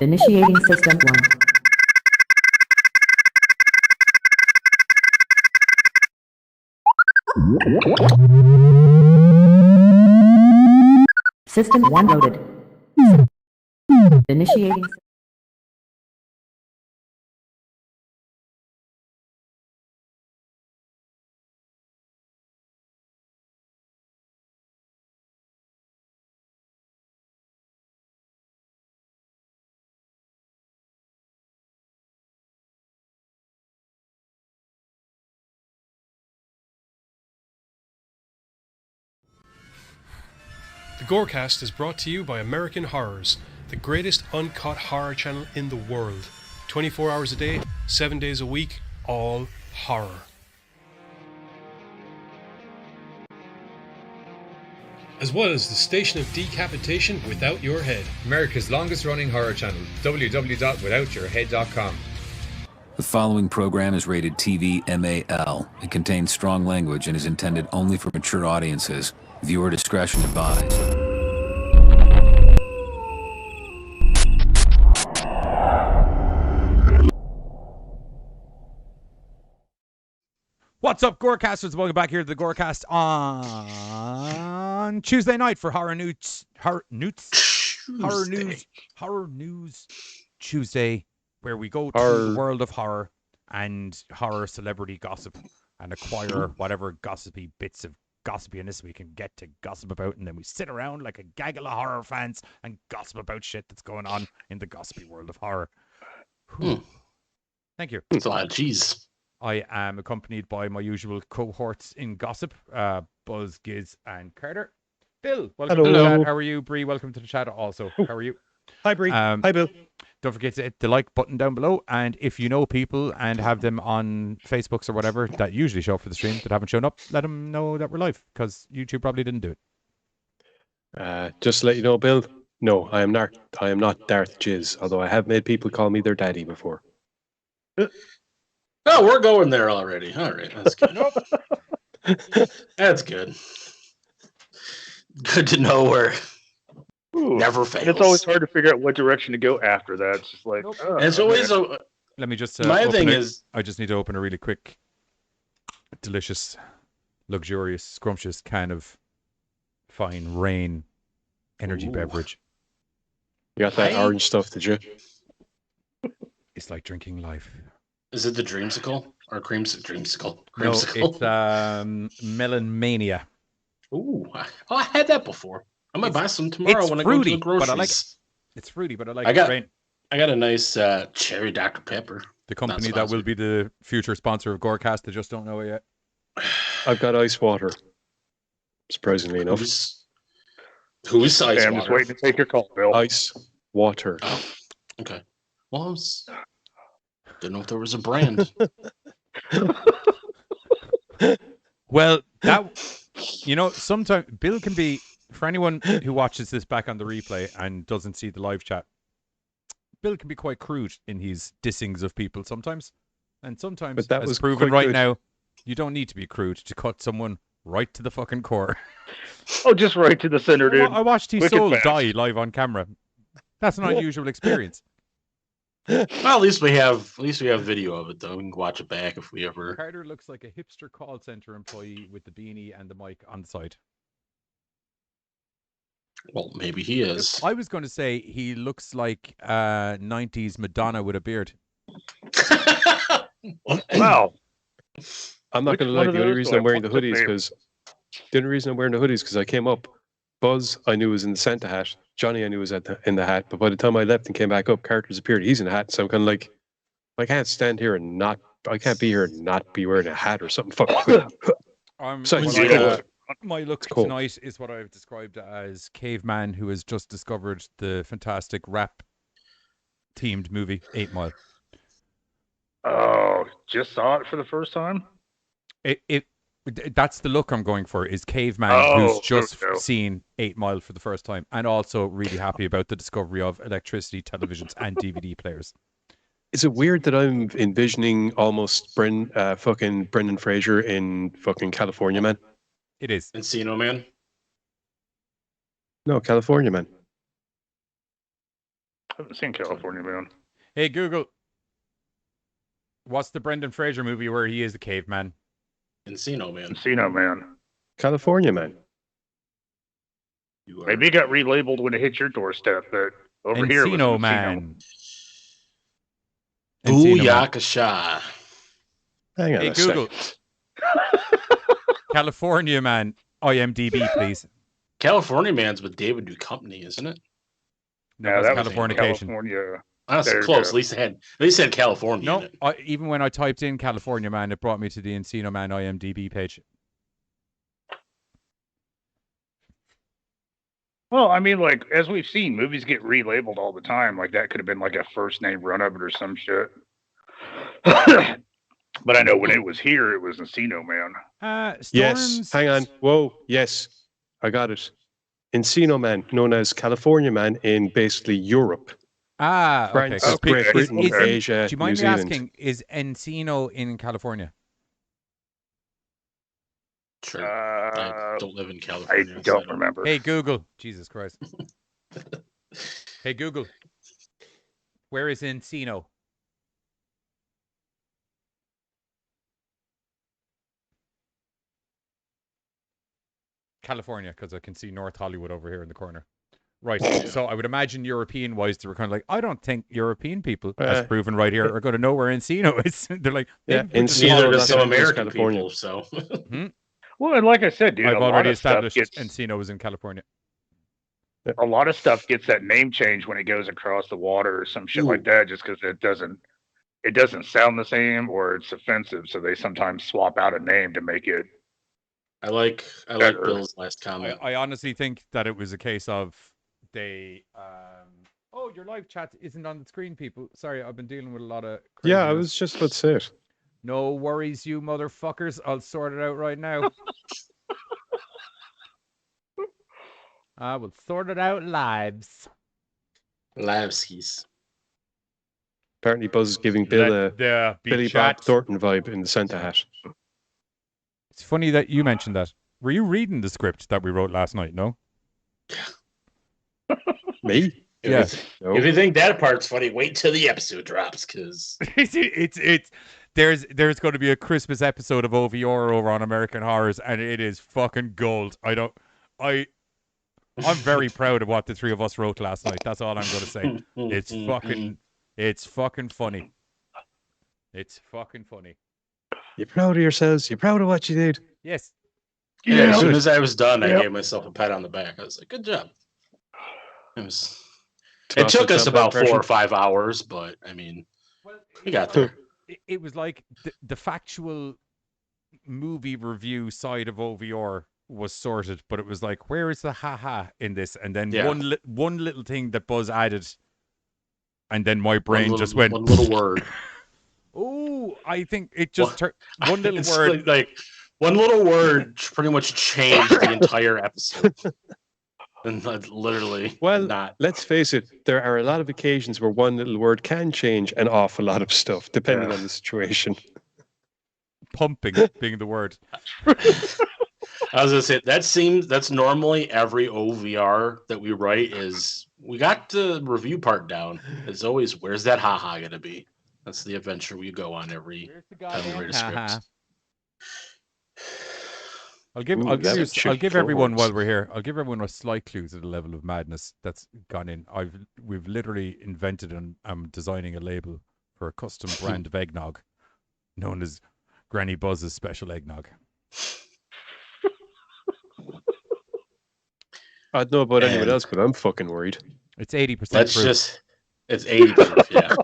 Initiating System 1. System 1 loaded. Initiating. The GoreCast is brought to you by American Horrors, the greatest uncut horror channel in the world. 24 hours a day, 7 days a week, all horror. As well as the station of decapitation without your head. America's longest running horror channel, www.withoutyourhead.com. The following program is rated TV MAL. It contains strong language and is intended only for mature audiences. Viewer discretion advised. What's up, GoreCasters? Welcome back here to the GoreCast on Tuesday night for Horror News Tuesday, where we go to the world of horror and horror celebrity gossip and acquire whatever gossipy bits of gossipiness we can get to gossip about, and then we sit around like a gaggle of horror fans and gossip about shit that's going on in the gossipy world of horror. Thank you. It's a lot of cheese. I am accompanied by my usual cohorts in gossip, Buzz, Giz, and Carter. Bill, welcome to the chat. How are you? Bree, welcome to the chat also. How are you? Hi, Bree. Hi, Bill. Don't forget to hit the like button down below. And if you know people and have them on Facebooks or whatever that usually show up for the stream that haven't shown up, let them know that we're live, because YouTube probably didn't do it. Just to let you know, Bill, no, I am not Darth Jizz, although I have made people call me their daddy before. Oh, we're going there already. All right, that's good. That's good. Good to know where. Never fails. It's always hard to figure out what direction to go after that. It's just like it's always a. Let me just. My thing is, I just need to open a really quick, delicious, luxurious, scrumptious kind of fine rain energy beverage. You got that orange stuff, did you? It's like drinking life. Is it the dreamsicle or dreamsicle? No, it's Melon Mania. Ooh, I had that before. I might buy some tomorrow when I go to the groceries. But I like it. It's fruity, but I got a nice cherry Dr. Pepper. The company that will be the future sponsor of GoreCast, they just don't know it yet. I've got ice water. Surprisingly enough. Who's ice water? I'm just waiting to take your call, Bill. Ice water. Oh, okay. Well, didn't know if there was a brand. Well, sometimes Bill can be, for anyone who watches this back on the replay and doesn't see the live chat, Bill can be quite crude in his dissings of people sometimes. And sometimes, but that as was proven right good. now, you don't need to be crude to cut someone right to the fucking core. Oh, just right to the center, dude. I watched his soul die live on camera. That's an unusual experience. Well, at least we have video of it, though. We can watch it back if we ever. Carter looks like a hipster call center employee with the beanie and the mic on the side. Well, maybe he is. I was going to say he looks like 90s Madonna with a beard. Wow. I'm not going to lie. The only reason I'm wearing the hoodies because I came up. Buzz, I knew was in the Santa hat. Johnny, I knew was in the hat. But by the time I left and came back up, Carter's appeared. He's in a hat. So I'm kind of like, I can't stand here and not. I can't be here and not be wearing a hat or something. My look tonight is what I've described as caveman who has just discovered the fantastic rap-themed movie 8 Mile. Oh, just saw it for the first time? That's the look I'm going for, is caveman who's just seen 8 Mile for the first time, and also really happy about the discovery of electricity televisions and DVD players. Is it weird that I'm envisioning almost fucking Brendan Fraser in fucking California Man? It is. Encino Man? No, California Man. haven't seen California Man. Hey Google, what's the Brendan Fraser movie where he is the caveman? Encino Man. Encino Man. California man. You are Maybe it got relabeled when it hit your doorstep, but over here it was Encino Encino. Man. Encino Man. Booyakasha. Hang on Hey a Google, second. California Man. IMDb, please. California Man's with David Duchovny, isn't it? No, Yeah, that's that was Californication. California. Honestly, There you close. go. At least had California in No, it. even when I typed in California Man, it brought me to the Encino Man IMDb page. Well, I mean, like, as we've seen, movies get relabeled all the time. Like, that could have been like a first name run of it or some shit. But I know when it was here, it was Encino Man. Storms. Yes. Hang on. Whoa. Yes. I got it. Encino man, known as California man in basically Europe. Ah, okay. France, So Great is- Britain, is- Asia, do you New mind me Zealand. asking, is Encino in California? Sure. I don't live in California. I so don't remember. Hey Google, Jesus Christ. Hey Google, where is Encino? California, because I can see North Hollywood over here in the corner. Right. So I would imagine European-wise, they were kind of like, I don't think European people, as proven right here, are going to know where Encino is. They're like, Yeah, maybe we just Encino follow Neither Los does some Angeles, American California. people, so. Well, and like I said, dude, I've a lot already of stuff established gets Encino was in California. a lot of stuff gets that name change when it goes across the water or some shit like that, just because it doesn't sound the same or it's offensive. So they sometimes swap out a name to make it. I like Better. Bill's last comment. I honestly think that it was a case of they. Oh, your live chat isn't on the screen, people. Sorry, I've been dealing with a lot of. Yeah, I craziness. was just about to say it. No worries, you motherfuckers. I'll sort it out right now. I will sort it out lives. Lavskis. Apparently, Buzz is giving Bill a Let there be Billy chat. Bob Thornton vibe in the Santa hat. It's funny that you mentioned that. Were you reading the script that we wrote last night? No. Me? Yeah. No. If you think that part's funny, wait till the episode drops, because it's there's going to be a Christmas episode of OVR over on American Horrors, and it is fucking gold. I'm very proud of what the three of us wrote last night. That's all I'm going to say. It's fucking funny. It's fucking funny. You're proud of yourselves. You're proud of what you did. Yes. yeah, as soon Good. as I was done, I Yep. gave myself a pat on the back. I was like, "Good job." It Tomato took us Trump about 4 or impression. 5 hours, but I mean, we got there. It was like the factual movie review side of OVR was sorted, but it was like, where is the haha in this? And then Yeah. one little thing that Buzz added, and then my brain just went. one little word. Oh, I think it just turned one little It's word. like one little word pretty much changed the entire episode. And literally, Well, not. let's face it, there are a lot of occasions where one little word can change an awful lot of stuff, depending on the situation. Pumping being the word. I was gonna say that's normally every OVR that we write is we got the review part down. It's always where's that haha gonna be? That's the adventure we go on every Where's the time we goddamn write a script. haha? I'll Ooh, that would give shift everyone cohorts. while we're here. I'll give everyone a slight clue to the level of madness that's gone in. We've literally invented and I'm designing a label for a custom brand of eggnog, known as Granny Buzz's Special Eggnog. I don't know about anyone And- else, but I'm fucking worried. It's 80% Let's proof. just it's 80 proof, yeah.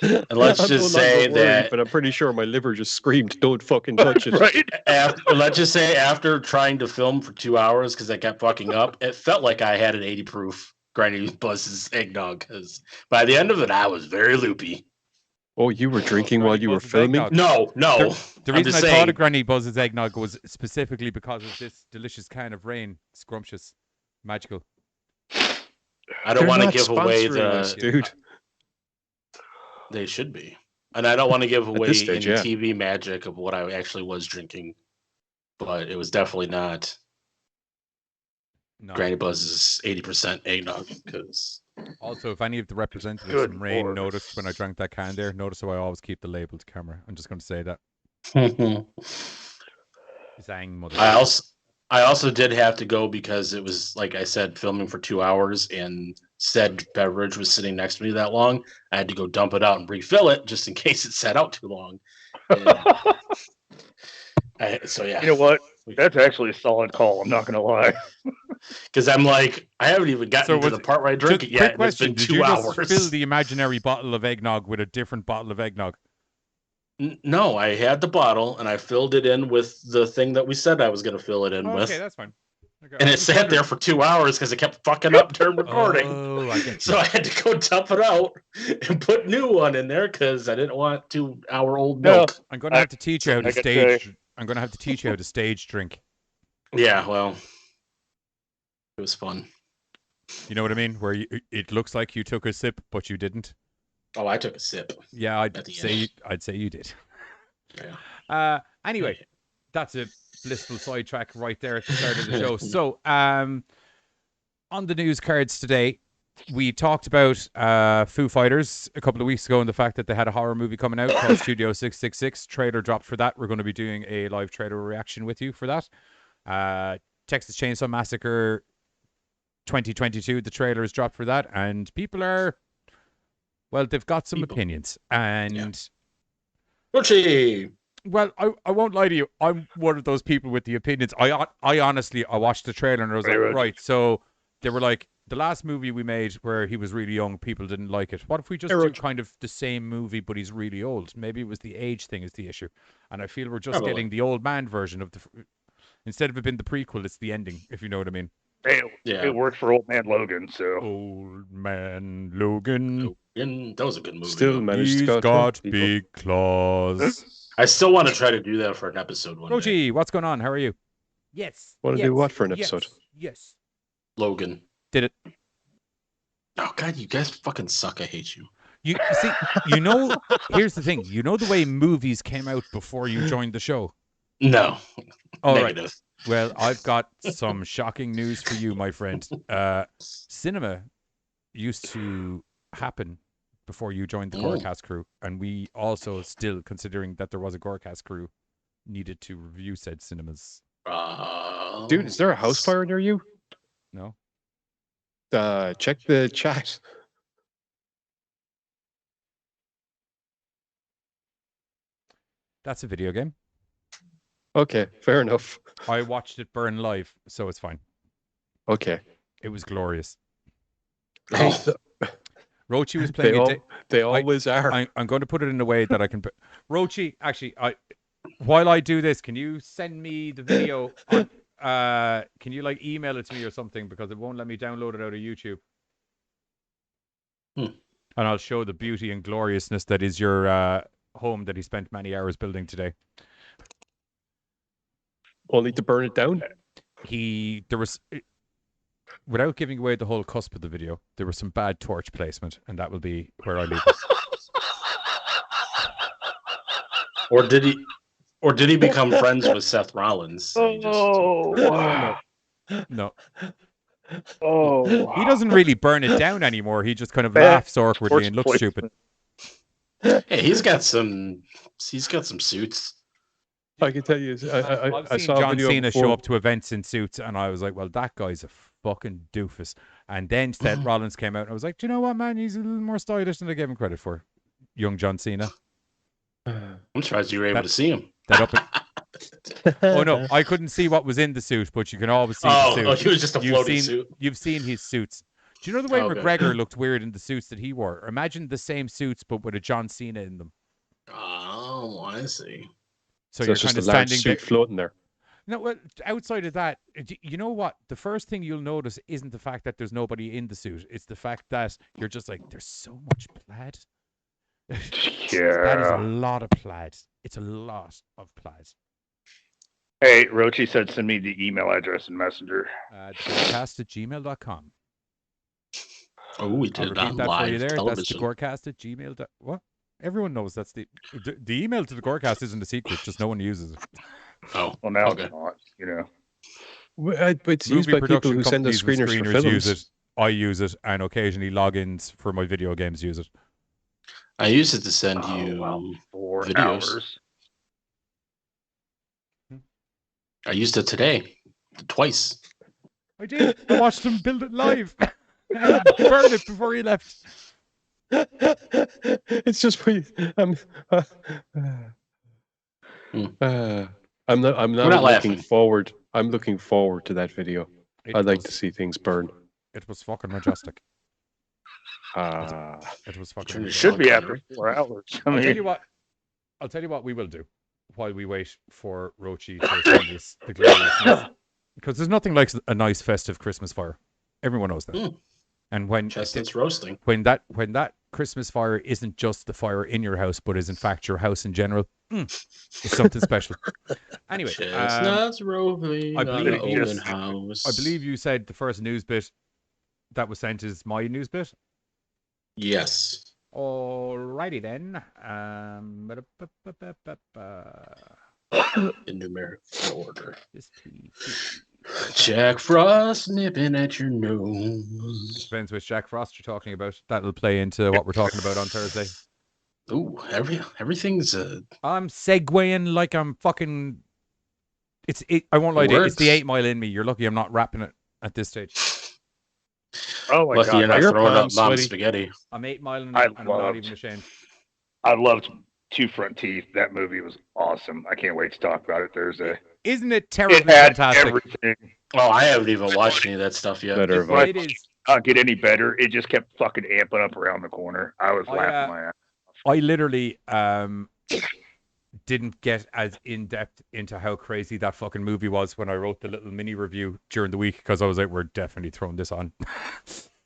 And let's I'm just no longer say worried, that but I'm pretty sure my liver just screamed, "Don't fucking touch it!" Right? let's just say after trying to film for 2 hours because I kept fucking up, it felt like I had an 80 proof Granny Buzz's eggnog. Because by the end of it, I was very loopy. Oh, you were drinking Granny while you were Buzz's filming? eggnog. No. The I'm reason just I saying, thought of Granny Buzz's eggnog was specifically because of this delicious can of rain. Scrumptious. Magical. I don't They're want to not give away sponsoring us, the. dude. They should be, and I don't want to give away this stage, any yeah. TV magic of what I actually was drinking, but it was definitely not No. Granny Buzz's 80% eggnog because Also, if any of the representatives Good from Rain Lord. noticed when I drank that can there, notice how I always keep the labeled camera. I'm just going to say that. Zang, mother. I also did have to go because it was, like I said, filming for 2 hours, and said beverage was sitting next to me that long. I had to go dump it out and refill it just in case it sat out too long. So yeah, You know what? That's actually a solid call. I'm not gonna lie. because I'm like, I haven't even gotten to the part where I drink it yet. Quick And it's been question: Did 2 you hours. just fill the imaginary bottle of eggnog with a different bottle of eggnog? No, I had the bottle and I filled it in with the thing that we said I was going to fill it in with. Okay, that's fine. Okay, And it sat there for 2 hours because it kept fucking up during recording. Oh, I get you. So I had to go dump it out and put new one in there because I didn't want 2 hour old milk. I'm going to have to teach you how to stage. I'm going to have to teach you how to stage drink. Yeah, well, it was fun. You know what I mean? Where it looks like you took a sip, but you didn't. Oh, I took a sip. Yeah, I'd say you did. Yeah. Anyway, that's a blissful sidetrack right there at the start of the show. So, on the news cards today, we talked about Foo Fighters a couple of weeks ago and the fact that they had a horror movie coming out called Studio 666. Trailer dropped for that. We're going to be doing a live trailer reaction with you for that. Texas Chainsaw Massacre 2022, the trailer is dropped for that, and people are, well, they've got some opinions. And well, I won't lie to you, I'm one of those people with the opinions. I honestly, I watched the trailer and I was like, right, so they were like, the last movie we made where he was really young, people didn't like it. What if we just do kind of the same movie, but he's really old? Maybe it was the age thing is the issue. And I feel we're just getting the old man version of the, instead of it being the prequel, it's the ending, if you know what I mean. It worked for Old Man Logan, so. Old Man Logan. That was a good movie. Still managed He's to got big claws. I still want to try to do that for an episode one day. Roji, what's going on? How are you? Yes. Want to do what for an episode? Yes. Logan. Did it? Oh God, you guys fucking suck. I hate you. You see, here's the thing. You know the way movies came out before you joined the show? No. All Negative. right. Well, I've got some shocking news for you, my friend. Cinema used to happen before you joined the GoreCast crew, and we also, still considering that there was a GoreCast crew, needed to review said cinemas. Dude, is there a house fire near you? No. Check the chat. That's a video game. Okay, fair enough. I watched it burn live, so it's fine. Okay. It was glorious. Oh. Rochi was playing they always are. I'm going to put it in a way that I can put. Rochi, actually, while I do this, can you send me the video? Can you like email it to me or something, because it won't let me download it out of YouTube. And I'll show the beauty and gloriousness that is your home that he spent many hours building today. Only to burn it down? There was, without giving away the whole cusp of the video, there was some bad torch placement, and that will be where I leave it. Or did he become friends with Seth Rollins? Wow. No. Oh. He doesn't really burn it down anymore. He just kind of laughs awkwardly and looks stupid. Hey, he's got some suits. I can tell you, I seen saw John a video Cena before. show up to events in suits, and I was like, well, that guy's a fucking doofus. And then Seth Rollins came out, and I was like, do you know what, man? He's a little more stylish than I gave him credit for. Young John Cena. I'm surprised you were able to see him. Oh, no, I couldn't see what was in the suit, but you can always see the suit. Oh, he was just a floaty suit. You've seen his suits. Do you know the way McGregor looked weird in the suits that he wore? Imagine the same suits, but with a John Cena in them. Oh, I see. So you're it's just kind of a large standing suit floating there. No, well, outside of that, you know what? The first thing you'll notice isn't the fact that there's nobody in the suit. It's the fact that you're just like, there's so much plaid. Yeah. That is a lot of plaid. It's a lot of plaid. Hey, Rochi said send me the email address in Messenger. GoreCast@gmail.com. Oh, we did I'll repeat that for you there. television. That's the GoreCast@gmail. What? Everyone knows that's the email to the GoreCast isn't a secret. Just no one uses it. Oh, well, now okay. it's not. You know. But it's used by people who send us screeners for films. Use it. I use it, and occasionally logins for my video games use it. I use it to send Oh, you wow, 4 videos. hours. I used it today, twice. I did. I watched him build it live and burn it before he left. It's just pretty. I'm not looking laughing. forward. I'm looking forward to that video. I'd like to see things burn. It was fucking majestic. It was fucking. It should be after 4 hours. I'll tell you what we will do while we wait for Rochi to send us the gloriousness. Because there's nothing like a nice festive Christmas fire. Everyone knows that. And when chestnuts roasting, when that Christmas fire isn't just the fire in your house, but is in fact your house in general, it's something special. Anyway, chestnuts roasting I on believe an you- open house. I believe you said the first news bit that was sent is my news bit. Yes. Alrighty then. In numerical order. This Jack Frost nipping at your nose. Depends which Jack Frost you're talking about. That'll play into what we're talking about on Thursday. Ooh, everything's I'm segueing like I'm fucking. I won't lie to you. It's the works. 8 Mile in me. You're lucky I'm not rapping it at this stage. Oh my lucky god! you're not your throwing up palms mom's sweaty? spaghetti. I'm 8 Mile in I it, and I'm not loved- even ashamed. I loved Two Front Teeth. That movie was awesome. I can't wait to talk about it Thursday. Isn't it It terribly had fantastic? everything. Oh, I haven't even watched any of that stuff yet. Better Right. It is. Not get any better. It just kept fucking amping up around the corner. I was laughing my ass. I literally didn't get as in depth into how crazy that fucking movie was when I wrote the little mini review during the week because I was like, we're definitely throwing this on.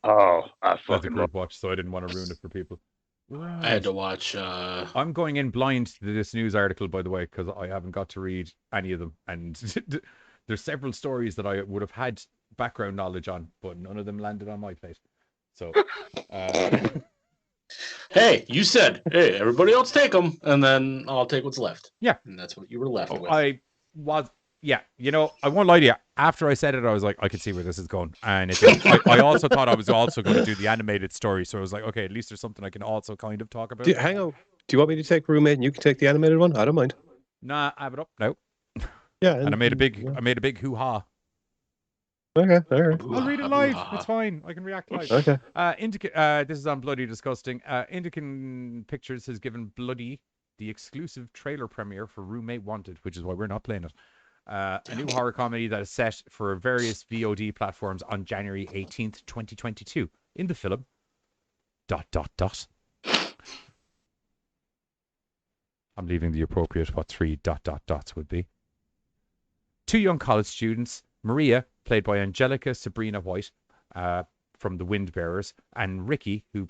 Oh, I As a fucking group watch, so I didn't want to ruin it for people. I had to watch. I'm going in blind to this news article, by the way, because I haven't got to read any of them, and there's several stories that I would have had background knowledge on, but none of them landed on my plate. So, Hey, you said, hey, everybody else take them, and then I'll take what's left. Yeah. And that's what you were left with. I won't lie to you. After I said it, I was like, I could see where this is going, and I also thought I was also going to do the animated story, so I was like, okay, at least there's something I can also kind of talk about. Hang on. Do you want me to take Roommate and you can take the animated one? I don't mind. Nah, I have it up now, Yeah. and I made a big hoo-ha. Okay. All right. I'll read it live. It's fine. I can react live. Okay. This is on Bloody Disgusting. Indican Pictures has given Bloody the exclusive trailer premiere for Roommate Wanted, which is why we're not playing it. A new horror comedy that is set for various VOD platforms on January 18th, 2022. In the film, ... I'm leaving the appropriate what 3 ... would be. 2 young college students, Maria, played by Angelica Sabrina White from The Windbearers, and Ricky, who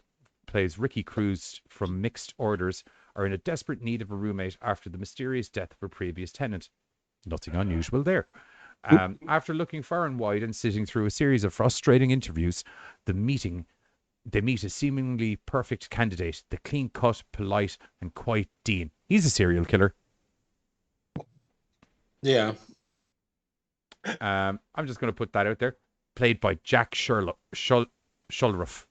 plays Ricky Cruz from Mixed Orders, are in a desperate need of a roommate after the mysterious death of a previous tenant. Nothing unusual there. After looking far and wide and sitting through a series of frustrating interviews, they meet a seemingly perfect candidate, the clean-cut, polite, and quiet Dean. He's a serial killer. Yeah. I'm just going to put that out there. Played by Jack Shulruff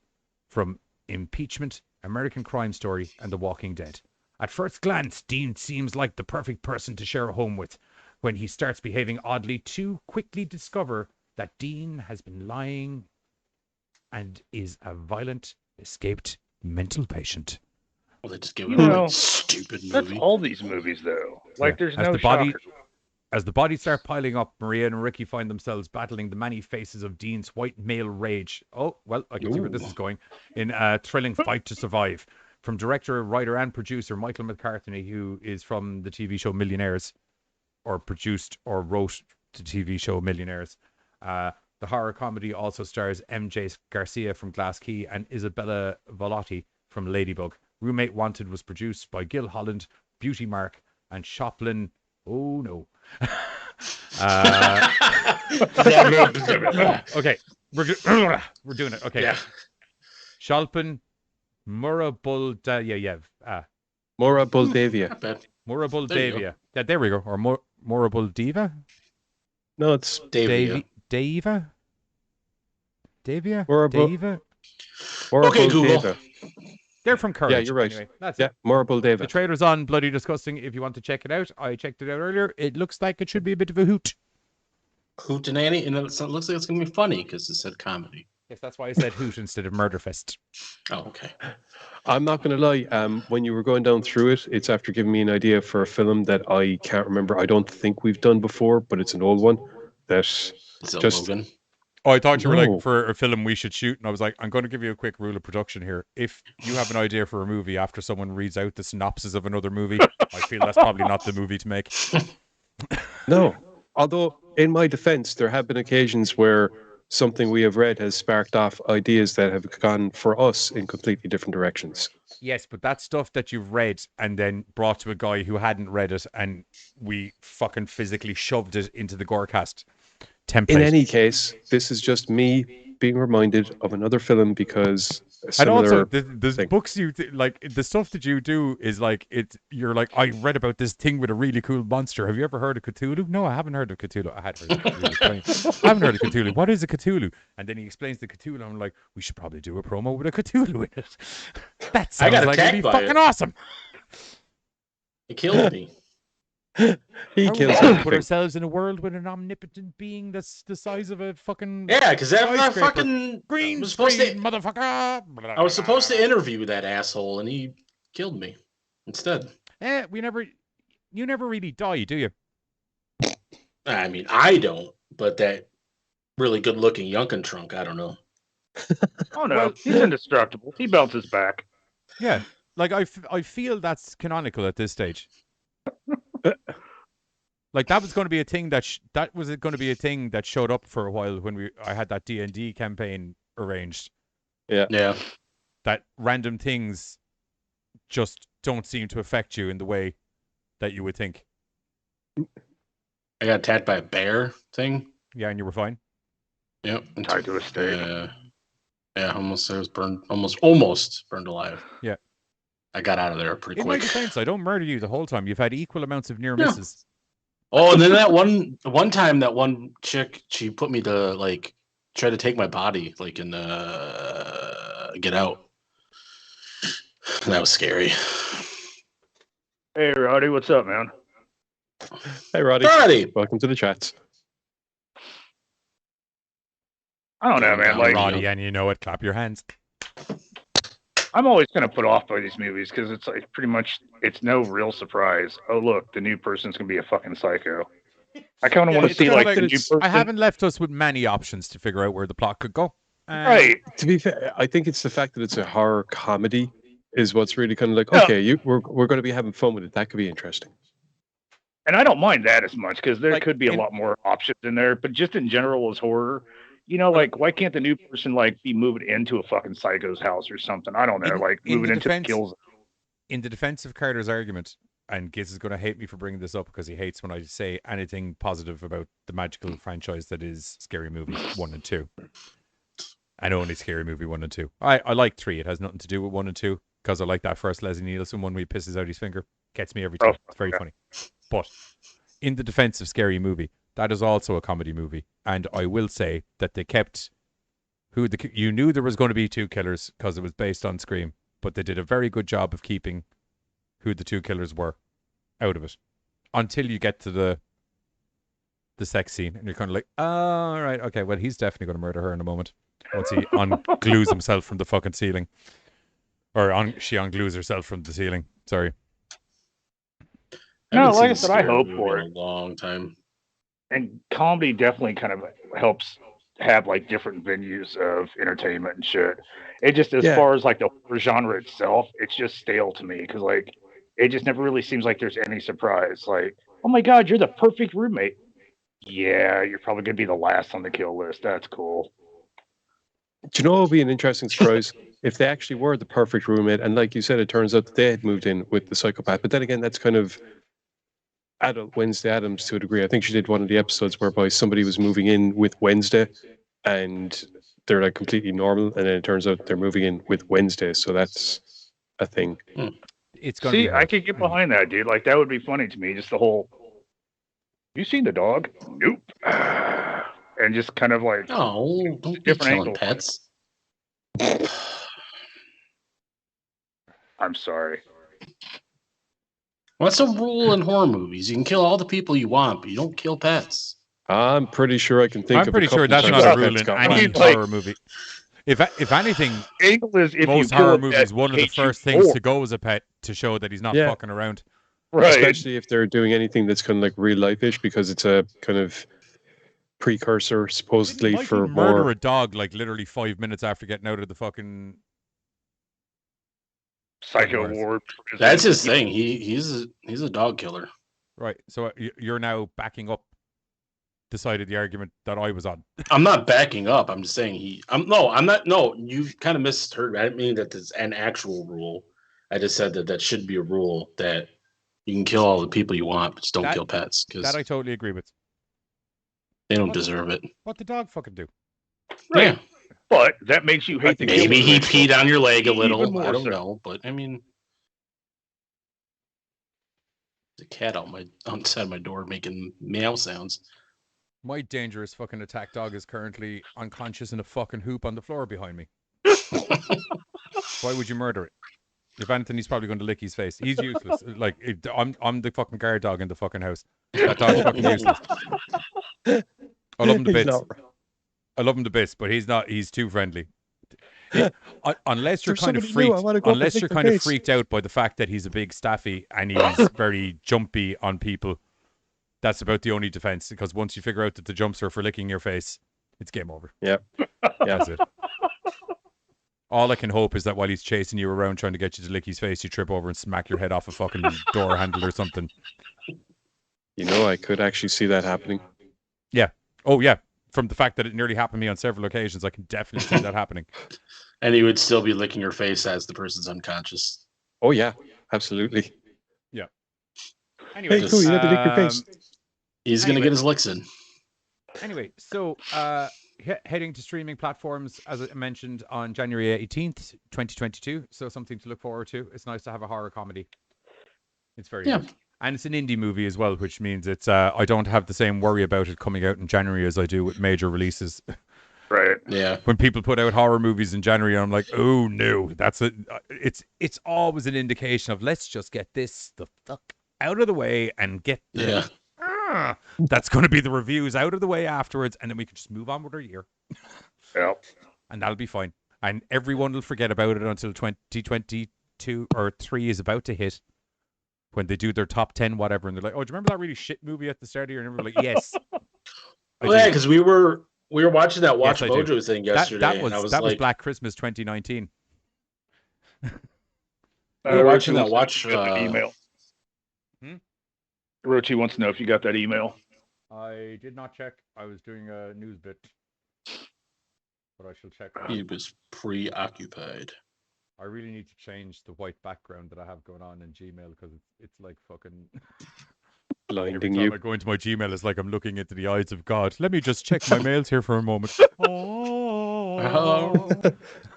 from Impeachment, American Crime Story, and The Walking Dead. At first glance, Dean seems like the perfect person to share a home with. When he starts behaving oddly, two quickly discover that Dean has been lying and is a violent, escaped mental patient. Well, they just give it a stupid That's movie. all these movies, though. Like, there's As no the body- shocker. As the bodies start piling up, Maria and Ricky find themselves battling the many faces of Dean's white male rage. Oh, well, I can see where this is going. In a thrilling fight to survive. From director, writer, and producer Michael McCarthy, who is from the TV show Millionaires, or produced or wrote the TV show Millionaires. The horror comedy also stars MJ Garcia from Glass Key and Isabella Volotti from Ladybug. Roommate Wanted was produced by Gil Holland, Beauty Mark, and Shoplin. Oh no. Okay, we're doing it. Okay. Yeah. Shalpin Murabuldayev. Mora Buldavia. Not bad. Murabuldavia. Yeah, there we go. Or Murabuldiva? No, it's Davia. Dava? Davia? Morable- Dava? Okay, Google. Deva. They're from Courage. Yeah, you're right. Anyway, that's Yeah, it. Morable The Deva. trailer's on Bloody Disgusting if you want to check it out. I checked it out earlier. It looks like it should be a bit of a hoot. Hootenanny, and it looks like it's gonna be funny because it said comedy. Yes, that's why I said hoot instead of Murderfest. Oh, okay. I'm not going to lie. When you were going down through it, it's after giving me an idea for a film that I can't remember. I don't think we've done before, but it's an old one. That Is it just Logan? Oh, I thought you were No. like, for a film we should shoot. And I was like, I'm going to give you a quick rule of production here. If you have an idea for a movie after someone reads out the synopsis of another movie, I feel that's probably not the movie to make. no. Although, in my defense, there have been occasions where something we have read has sparked off ideas that have gone for us in completely different directions. Yes, but that's stuff that you've read and then brought to a guy who hadn't read it, and we fucking physically shoved it into the GoreCast template. In any case, this is just me being reminded of another film because a and similar also, the thing. books like the stuff that you do is like you're like, I read about this thing with a really cool monster. Have you ever heard of Cthulhu? No, I haven't heard of Cthulhu. I had heard of Cthulhu. I haven't heard of Cthulhu. What is a Cthulhu? And then he explains the Cthulhu. And I'm like, we should probably do a promo with a Cthulhu in it. That sounds got like it'd be attacked by fucking it. awesome. It killed me. He How are we kills gonna put everything. ourselves in a world with an omnipotent being that's the size of a fucking Yeah, because that skyscraper. fucking green was supposed screen, to. motherfucker. I was supposed to interview that asshole, and he killed me instead. You never really die, do you? I mean, I don't, but that really good-looking Yunkin trunk, I don't know. Oh no, Well- he's indestructible. He bounces back. Yeah. Like I feel that's canonical at this stage. Like that was going to be a thing that was going to be a thing that showed up for a while when I had that D&D campaign arranged. Yeah. That random things just don't seem to affect you in the way that you would think. I got attacked by a bear thing. Yeah, and you were fine. Yep. Tied to a stake. Yeah, almost. I was burned. Almost burned alive. Yeah. I got out of there pretty In my quick. defense, I don't murder you the whole time. You've had equal amounts of near No. misses. Oh, and then that one time, that one chick, she put me to like try to take my body, like in Get Out. That was scary. Hey, Roddy, what's up, man? Hey, Roddy. Roddy. Welcome to the chats. I don't know, Going man. down, Like, Roddy, and you know it. Clap your hands. I'm always kind of put off by these movies because it's like pretty much it's no real surprise. Oh, look, the new person's gonna be a fucking psycho. I kind of want to it's see kinda like like the new it's- person. I haven't left us with many options to figure out where the plot could go. Right. To be fair, I think it's the fact that it's a horror comedy is what's really kind of like, Yeah. okay, we're going to be having fun with it. That could be interesting. And I don't mind that as much because there Like, could be a in- lot more options in there. But just in general, as horror, you know, like why can't the new person like be moved into a fucking psycho's house or something? I don't know, like in moving the into the defense- kills. In the defense of Carter's argument, and Giz is going to hate me for bringing this up because he hates when I say anything positive about the magical franchise that is Scary Movie 1 and 2. And only Scary Movie 1 and 2. I like 3. It has nothing to do with 1 and 2 because I like that first Leslie Nielsen one where he pisses out his finger. Gets me every time. It's very funny. But in the defense of Scary Movie, that is also a comedy movie. And I will say that they kept you knew there was going to be two killers because it was based on Scream, but they did a very good job of keeping who the two killers were out of it until you get to the sex scene and you're kind of like, oh, all right, okay, well, he's definitely going to murder her in a moment once he unglues himself from the fucking ceiling, or she unglues herself from the ceiling. Sorry. No, haven't like I seen said, I Scary hope Movie for in a long time. And comedy definitely kind of helps have like different venues of entertainment and shit. It just as Yeah. far as like the horror genre itself, it's just stale to me because like it just never really seems like there's any surprise. Like, oh my god, you're the perfect roommate. Yeah, you're probably gonna be the last on the kill list. That's cool. Do you know what would be an interesting surprise if they actually were the perfect roommate? And like you said, it turns out that they had moved in with the psychopath. But then again, that's kind of adult Wednesday Addams to a degree. I think she did one of the episodes whereby somebody was moving in with Wednesday and they're like completely normal. And then it turns out they're moving in with Wednesday. So that's a thing. It's going to See, be I could get behind that, dude. Like that would be funny to me. Just the whole. You seen the dog? Nope. and just kind of like No, don't be different killing angles. pets. I'm sorry. What's a rule in horror movies? You can kill all the people you want, but you don't kill pets. I'm pretty sure I can think I'm of pretty a couple sure that's times not a that rule pet's in got any mine. horror movie. If anything, Angle is if most you kill horror a movies, pet, one of the hates you first things more. to go as a pet to show that he's not Yeah. fucking around. Right. Especially if they're doing anything that's kind of like real life-ish, because it's a kind of precursor, supposedly, Didn't for Mikey murder more. a dog like literally 5 minutes after getting out of the fucking Psycho Wars. ward. That's his thing. He's a dog killer. right? So you're now backing up the side of the argument that I was on. I'm not backing up. I'm just saying I'm not. No, you've kind of misheard. I didn't mean that there's an actual rule. I just said that should be a rule that you can kill all the people you want, but just don't kill pets because That I totally agree with. they don't deserve it. What the dog fucking do? Yeah, But that makes you hate the maybe he killer. peed on your leg a Even little. more I don't so. know, but I mean, there's a cat outside my door making meow sounds. My dangerous fucking attack dog is currently unconscious in a fucking hoop on the floor behind me. Why would you murder it? If anything, he's probably going to lick his face. He's useless. Like I'm the fucking guard dog in the fucking house. That dog's fucking useless. I love him to He's bits. not- I love him to bits, but he's not. He's too friendly. Unless you're There's kind of somebody new, I freaked, wanna go up and unless lick you're their kind of face. freaked out by the fact that he's a big staffy and he's very jumpy on people. That's about the only defense, because once you figure out that the jumps are for licking your face, it's game over. Yeah. That's it. All I can hope is that while he's chasing you around trying to get you to lick his face, you trip over and smack your head off a fucking door handle or something. You know, I could actually see that happening. Yeah. Oh, yeah. From the fact that it nearly happened to me on several occasions, I can definitely see that happening. And he would still be licking your face as the person's unconscious. Oh, yeah, absolutely. Yeah. Anyway, Hey, cool, you had to lick your face. He's going to get his licks in. Anyway, so heading to streaming platforms, as I mentioned, on January 18th, 2022. So something to look forward to. It's nice to have a horror comedy. It's very good. And it's an indie movie as well, which means it's I don't have the same worry about it coming out in January as I do with major releases. Right. Yeah. When people put out horror movies in January, I'm like, oh no, that's it. It's always an indication of let's just get this the fuck out of the way and get the that's going to be the reviews out of the way afterwards, and then we can just move on with our year. Yeah. And that'll be fine. And everyone will forget about it until 2022 or 3 is about to hit, when they do their top 10 whatever, and they're like, oh, do you remember that really shit movie at the start of the year? And we're like, yes. Well, yeah, because we were watching that Watch Yes, I do. Mojo thing yesterday. That was and I was that was like, Black Christmas 2019. we were watching that Watch. Email. Rochi wants to know if you got that email. I did not check. I was doing a news bit, but I shall check. He was preoccupied. I really need to change the white background that I have going on in Gmail, because it's like fucking every Blinding time you. I go into my Gmail, it's like I'm looking into the eyes of God. Let me just check my mails here for a moment. Oh,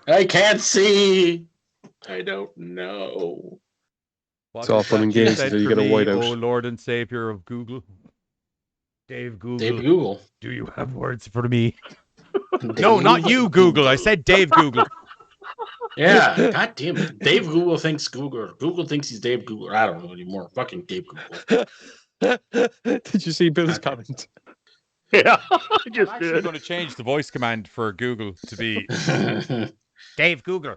I can't see. I don't know. What It's all is fun that and you games said until you for get a me, whiteout. Oh Lord and Savior of Google, Dave Google. Dave Google. Do you have words for me? No, not you, Google. I said Dave Google. Yeah, god damn it. Dave Google thinks Google. Google thinks he's Dave Google. I don't know anymore. Fucking Dave Google. Did you see Bill's comment? Yeah, I I'm just actually did. going to change the voice command for Google to be Dave Google.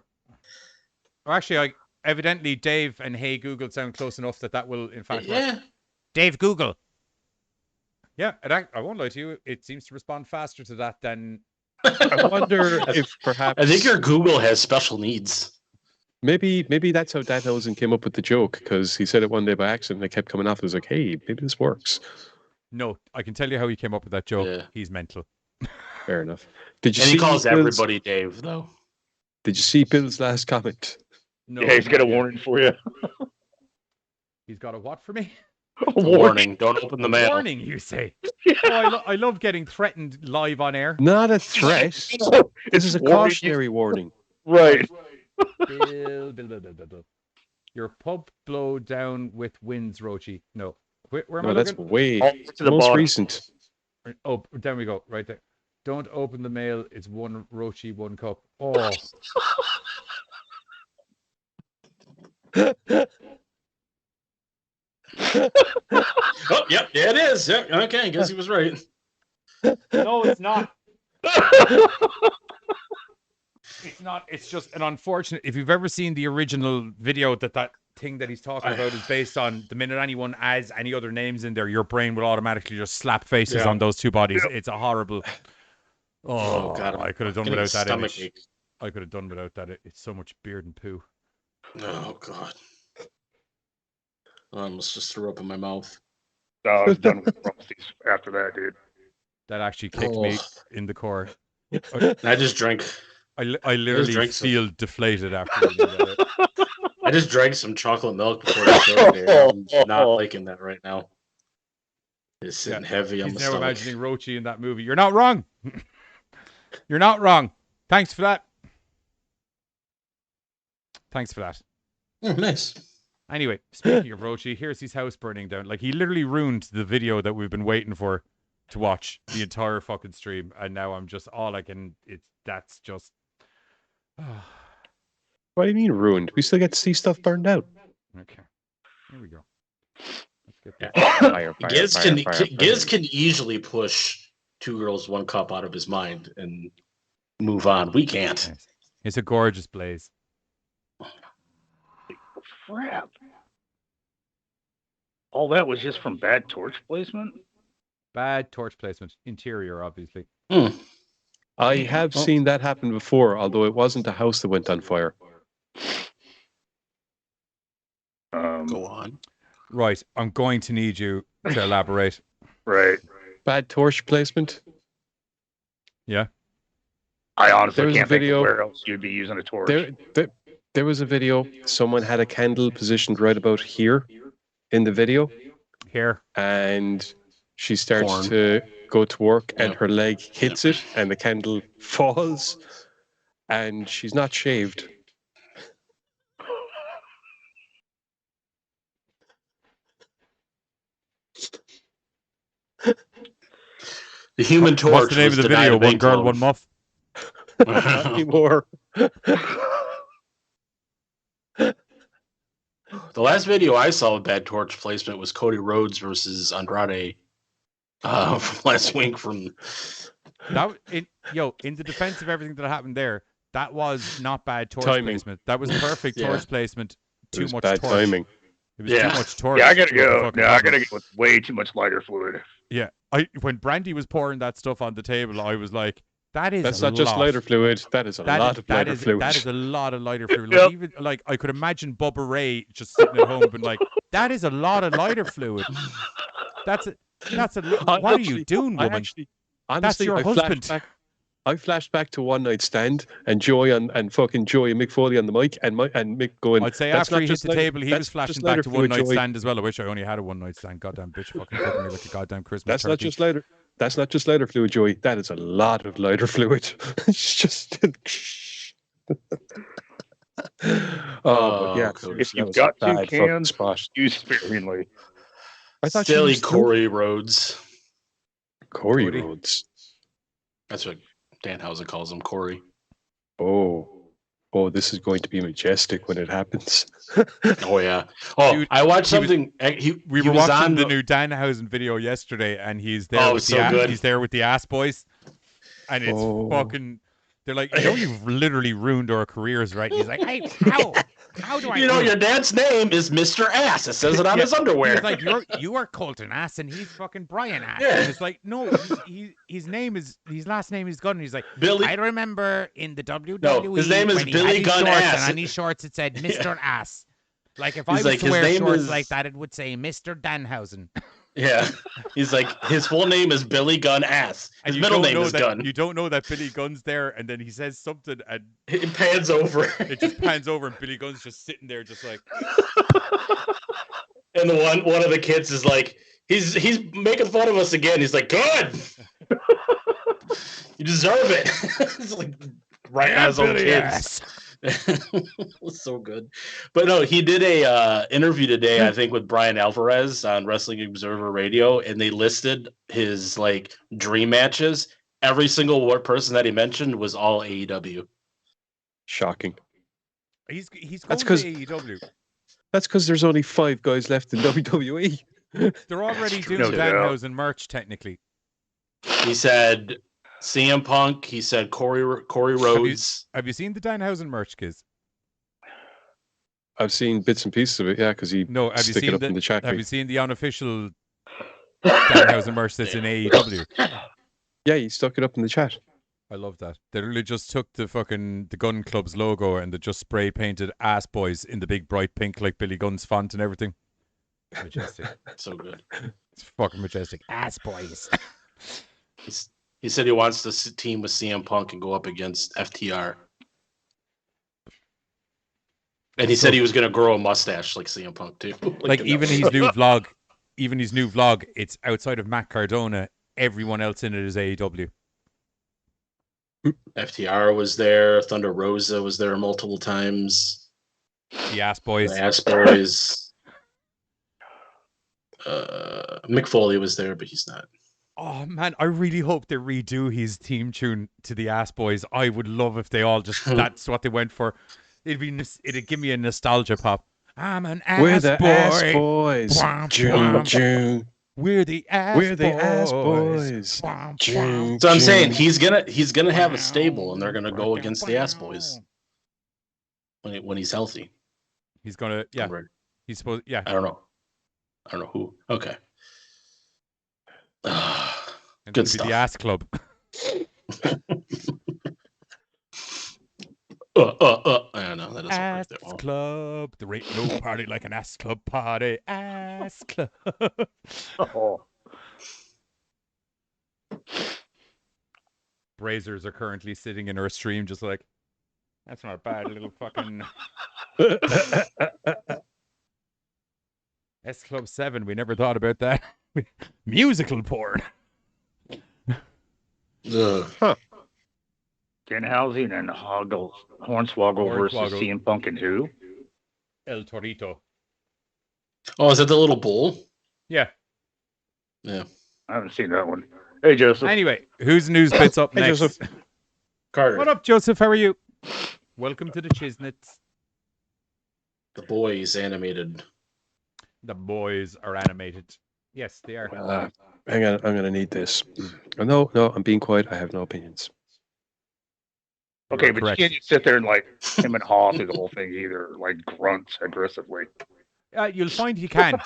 Or actually, evidently Dave and Hey Google sound close enough that will in fact work. Yeah. Dave Google. Yeah, I won't lie to you. It seems to respond faster to that than. I wonder if perhaps I think your Google has special needs. maybe that's how Danhausen came up with the joke, because he said it one day by accident and it kept coming off. It was like, hey, maybe this works. No, I can tell you how he came up with that joke. Yeah. He's mental. Fair enough. Did you And see he calls Bill's- everybody Dave, though. Did you see Bill's last comment? No, Yeah, he's got a warning for you. He's got a what for me? Warning. Don't open the mail. Warning, you say? Oh, I love getting threatened live on air. Not a threat. This is a warning you. cautionary warning. Right. Bill. Your pub blow down with winds, Rochi. No. Where am No, I that's looking? way All to the most bottom. recent. Oh, down we go. Right there. Don't open the mail. It's one Rochi, one cup. Oh. Oh, yep, yeah, it is. Yeah, okay, I guess he was right. No, it's not. It's not. It's just an unfortunate. If you've ever seen the original video that thing that he's talking about is based on, the minute anyone adds any other names in there, your brain will automatically just slap faces on those two bodies. It's a horrible. Oh God! I could have done without that image. I could have done without that. It's so much beard and poo. Oh God! I almost just threw up in my mouth. No, I was done with Frosties after that, dude. That actually kicked me in the core. I just drank. I literally feel deflated after you did that. I just drank some chocolate milk before the show today. I'm not liking that right now. It's sitting heavy on the stomach. He's now imagining Rochi in that movie. You're not wrong. You're not wrong. Thanks for that. Thanks for that. Oh, nice. Anyway, speaking of Rochi, here's his house burning down. Like, he literally ruined the video that we've been waiting for to watch the entire fucking stream, and now I'm just all I can. That's just. What do you mean ruined? We still get to see stuff burned out. Okay, here we go. Let's get that. Giz can easily push Two Girls, One Cup out of his mind and move on. We can't. Nice. It's a gorgeous blaze. Crap. All that was just from bad torch placement? Bad torch placement. Interior, obviously. I have seen that happen before, although it wasn't a house that went on fire. Go on. Right. I'm going to need you to elaborate. Right. Bad torch placement? Yeah. I honestly can't think of where else you'd be using a torch. There was a video. Someone had a candle positioned right about here in the video. Here. And she starts to go to work and her leg hits it and the candle falls and she's not shaved. The Human Torch. What's the name of the video? One Girl, One Muff? Not anymore. The last video I saw of bad torch placement was Cody Rhodes versus Andrade from last week. In the defense of everything that happened there, that was not bad torch placement. That was perfect torch placement. Too much bad torch. timing. It was too much torch. Yeah, I gotta go. Yeah, I gotta go with way too much lighter fluid. Yeah, when Brandy was pouring that stuff on the table, I was like, That's not just lighter fluid. That is a lot of lighter fluid. That is a lot of lighter fluid. Like, even like I could imagine Bubba Ray just sitting at home and like, that is a lot of lighter fluid. That's a what are you doing, woman? That's your husband. I flashed back to One Night Stand and Joey and fucking Joey and Mick Foley on the mic and Mick going. I'd say after he hit the table, he was flashing back to One Night Stand as well. I wish I only had a One Night Stand. Goddamn bitch, fucking cooking me like a goddamn Christmas turkey. Not just lighter. That's not just lighter fluid, Joey. That is a lot of lighter fluid. It's just. Yeah. If you've got 2 cans, use sparingly. I thought Silly Corey Rhodes. Corey Rhodes. That's what Danhausen calls him, Corey. Oh, this is going to be majestic when it happens. Oh yeah. Oh, dude, I watched something. We were watching the new Danhausen video yesterday, and he's there. He's there with the ass boys, and it's fucking. They're like, you've literally ruined our careers, right? And he's like, hey, how do I? Your dad's name is Mr. Ass. It says it on his underwear. He's like, you are Colton Ass, and he's fucking Brian Ass. Yeah. And it's like, no, his last name is Gunn. And he's like, Billy. I remember in the WWE. No, his name is Billy Gunn Ass. And on his shorts it said Mr. Ass. Like if I was to wear shorts like that, it would say Mr. Danhausen. Yeah, he's like, his full name is Billy Gunn Ass. His middle name is Gunn. You don't know that Billy Gunn's there, and then he says something, and it pans over. It just pans over, and Billy Gunn's just sitting there, just like. And one of the kids is like, he's making fun of us again. He's like, good. You deserve it. It's like right as old kids. It was so good. But no, he did a interview today, I think, with Brian Alvarez on Wrestling Observer Radio, and they listed his like dream matches, every single person that he mentioned was all AEW. Shocking. He's That's going to 'cause- AEW. That's because there's only 5 guys left in WWE. They're already true, doing too. Danhausen merch, technically. He said CM Punk. He said Corey Rhodes. Have you seen the Danhausen merch, Kiz? I've seen bits and pieces of it, yeah, because he No, have you stick it seen up in the chat. Have you seen the unofficial Danhausen merch that's in AEW? Yeah, he stuck it up in the chat. I love that. They literally just took the Gun Club's logo and they just spray painted ass boys in the big bright pink like Billy Gunn's font and everything. Majestic. So good. It's fucking majestic. Ass boys. He said he wants to team with CM Punk and go up against FTR. And he said he was going to grow a mustache like CM Punk too. Like even his new vlog, it's outside of Matt Cardona. Everyone else in it is AEW. FTR was there. Thunder Rosa was there multiple times. The Ass Boys. The Ass Boys. Mick Foley was there, but he's not. Oh man, I really hope they redo his theme tune to the Ass Boys. I would love if they all just that's what they went for. It'd give me a nostalgia pop. I'm an ass boy. We're the ass boys. June, June. We're the ass boys. We're the ass boys. June, So I'm June. saying he's gonna have a stable, and they're gonna go against the Ass Boys when he's healthy. He's gonna He's supposed I don't know who. Okay. And Good it'll be stuff. the Ass Club. I don't know. That doesn't Ass work that well. Club. There ain't no party like an Ass Club party. Ass Club. Oh. Brazers are currently sitting in our stream just like, that's not a bad little fucking S Club 7. We never thought about that. Musical porn. Ugh. Danhausen and Hornswoggle versus Hornswoggle. CM Punk and who? El Torito. Oh, is that the little bull? Yeah. Yeah. I haven't seen that one. Hey, Joseph. Anyway, whose news bits up Hey, next? Joseph. Carter. What up, Joseph? How are you? Welcome to the Chisnets. The boys animated. The boys are animated. Yes, they are. Hang on, I'm gonna need this. No, I'm being quiet. I have no opinions. Okay, You're but correct. you can't just sit there and like him and haw through the whole thing either, like grunt aggressively. You'll find you can.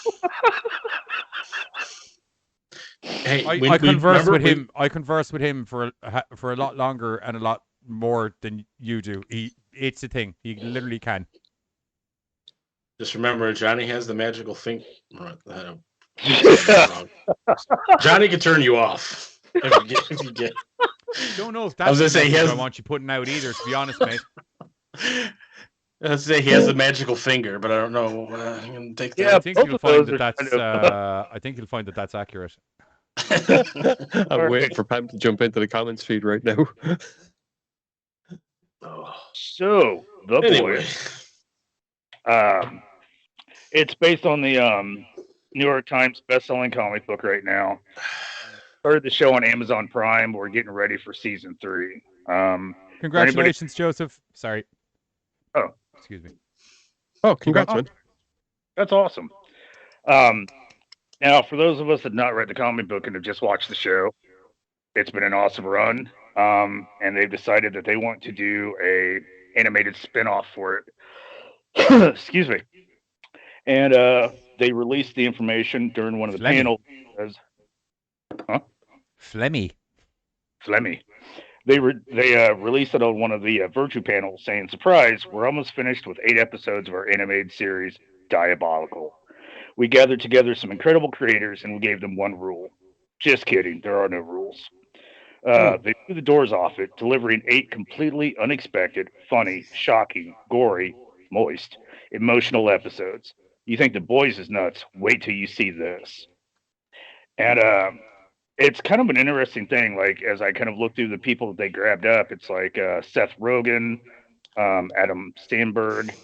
Hey, I converse with him. I converse with him for a lot longer and a lot more than you do. It's a thing. He literally can. Just remember, Johnny has the magical finger. Johnny can turn you off if you get. Don't know if I was that's gonna say, the he message has- I want you putting out either. To be honest, mate. Let's say he has the magical finger, but I don't know. I'm gonna take Yeah, I think both you'll of find those that are that's. kind of- I think you'll find that that's accurate. I'm waiting for Pam to jump into the comments feed right now. So the Anyway, boys. It's based on the New York Times best-selling comic book right now. Started the show on Amazon Prime. We're getting ready for season 3. Congratulations, Joseph. Sorry. Oh. Excuse me. Oh, congrats, man. That's awesome. Now, for those of us that have not read the comic book and have just watched the show, it's been an awesome run. And they've decided that they want to do a animated spin-off for it. Excuse me. And they released the information during one of the panels. Flemmy. They released it on one of the Virtue panels saying, surprise, we're almost finished with 8 episodes of our animated series, Diabolical. We gathered together some incredible creators and we gave them one rule. Just kidding, there are no rules. They blew the doors off it, delivering 8 completely unexpected, funny, shocking, gory, moist, emotional episodes. You think the boys is nuts, wait till you see this. And it's kind of an interesting thing, like as I kind of look through the people that they grabbed up, it's like Seth Rogen, Adam Sandberg.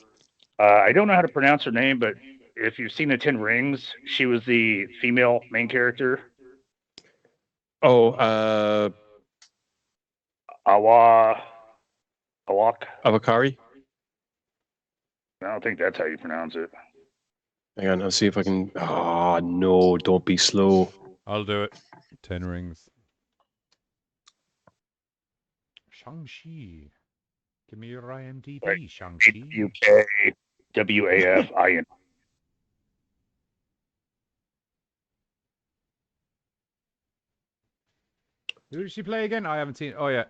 I don't know how to pronounce her name, but if you've seen the 10 Rings, she was the female main character. Oh, Awak. Avakari. I don't think that's how you pronounce it. Hang on, I'll see if I can. Oh no! Don't be slow. I'll do it. 10 rings. Shang-Chi. Give me your IMDb, Right. Shang-Chi. UKWAFIN. Who did she play again? I haven't seen. Oh yeah,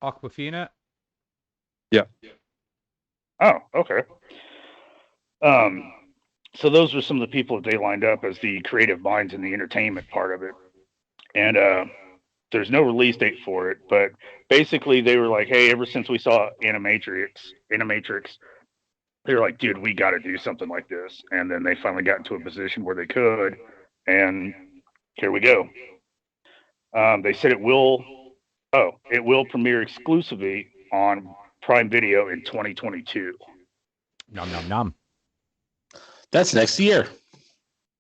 Aquafina. Yeah. Oh, okay. So those were some of the people that they lined up as the creative minds in the entertainment part of it. And there's no release date for it, but basically they were like, hey, ever since we saw Animatrix, they were like, dude, we got to do something like this. And then they finally got into a position where they could, and here we go. They said it will premiere exclusively on Prime Video in 2022. Nom nom nom. That's next year.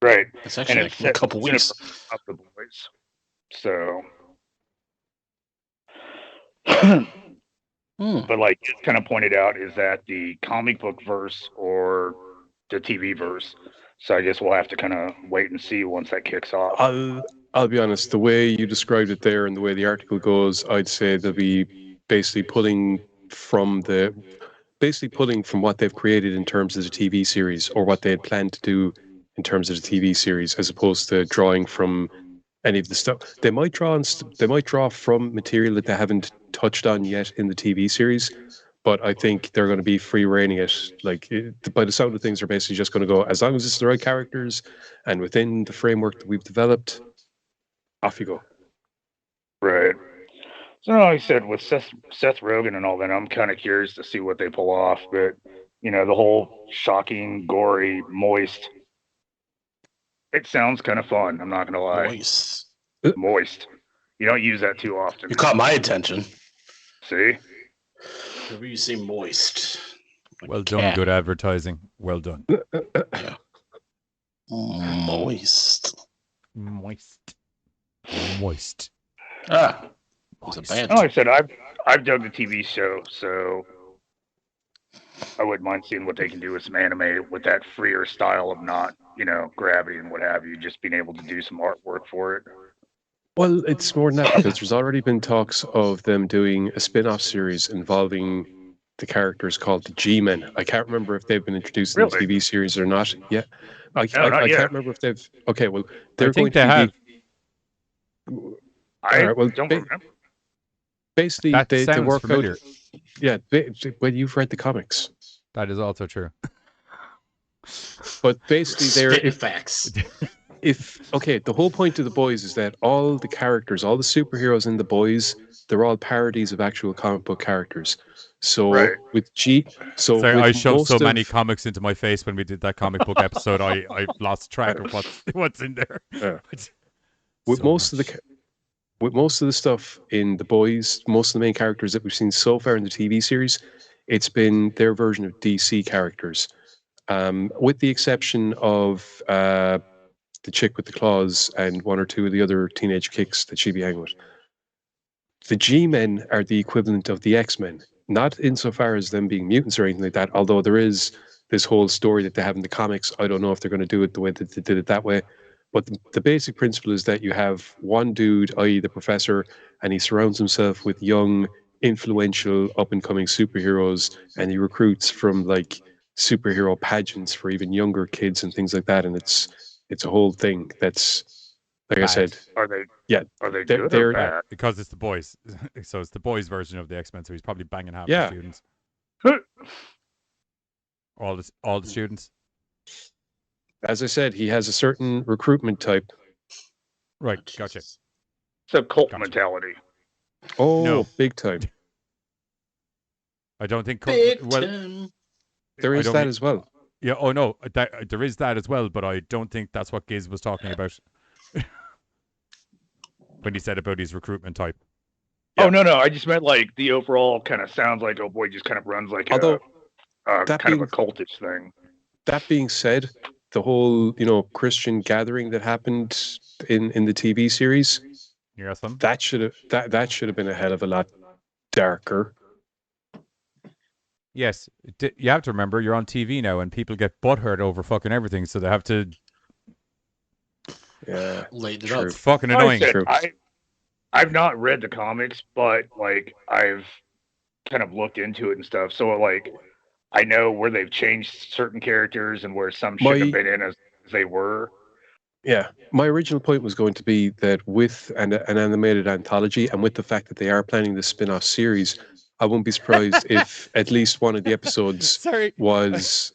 Right. It's actually like a couple weeks. Of the boys. So, but like it's kind of pointed out is that the comic book verse or the TV verse. So I guess we'll have to kind of wait and see once that kicks off. I'll be honest. The way you described it there and the way the article goes, I'd say they'll be basically pulling from what they've created in terms of the TV series or what they had planned to do in terms of the TV series, as opposed to drawing from any of the stuff. They might draw from material that they haven't touched on yet in the TV series, but I think they're going to be free reining it. Like by the sound of things, they're basically just going to go, as long as it's the right characters and within the framework that we've developed, off you go. Right. So, like I said, with Seth Rogen and all that, I'm kind of curious to see what they pull off. But, you know, the whole shocking, gory, moist, it sounds kind of fun. I'm not going to lie. Moist. You don't use that too often. You caught my attention. See? Whenever you say moist. Like well done, good advertising. Well done. Yeah. Moist. Ah. Like I said, I've dug the TV show, so I wouldn't mind seeing what they can do with some anime with that freer style of not, you know, gravity and what have you, just being able to do some artwork for it. Well, it's more than that because there's already been talks of them doing a spin-off series involving the characters called the G-Men. I can't remember if they've been introduced in the TV series or not yet. I can't remember if they've. Okay, well, they're going to have. Don't remember. Basically, they work familiar. Out. Yeah, but you've read the comics. That is also true. But basically, they're facts. The whole point of the boys is that all the characters, all the superheroes in the boys, they're all parodies of actual comic book characters. So with Sorry, I shoved so many comics into my face when we did that comic book episode. I lost track of what's in there. Yeah. With most of the stuff in the boys, most of the main characters that we've seen so far in the TV series, it's been their version of DC characters, with the exception of the chick with the claws and one or two of the other teenage kicks that she'd be hanging with. The G-Men are the equivalent of the X-Men, not insofar as them being mutants or anything like that, although there is this whole story that they have in the comics. I don't know if they're going to do it the way that they did it that way. But the basic principle is that you have one dude, i.e. the professor, and he surrounds himself with young, influential, up-and-coming superheroes, and he recruits from, like, superhero pageants for even younger kids and things like that, and it's a whole thing that's, like bad. I said... Are they good or bad? Because it's the boys. So it's the boys' version of the X-Men, so he's probably banging half the students. All the students. As I said, he has a certain recruitment type. Right, gotcha. It's a cult mentality. Oh, no. Big time. I don't think... There is that as well. Yeah, oh no, there is that as well, but I don't think that's what Giz was talking about when he said about his recruitment type. Yeah. Oh, no, I just meant like the overall kind of sounds like, oh boy, just kind of runs like a cultish thing. That being said, the whole, Christian gathering that happened in the TV series, You got some? That should have been a hell of a lot darker. Yes, you have to remember you're on TV now, and people get butthurt over fucking everything, so they have to. Yeah, Laid it true. up. Fucking Like I annoying. said, True. I've not read the comics, but like I've kind of looked into it and stuff. So like I know where they've changed certain characters and where some shouldn't have been in as they were. Yeah, my original point was going to be that with an animated anthology and with the fact that they are planning the spin-off series, I wouldn't be surprised if at least one of the episodes Sorry. was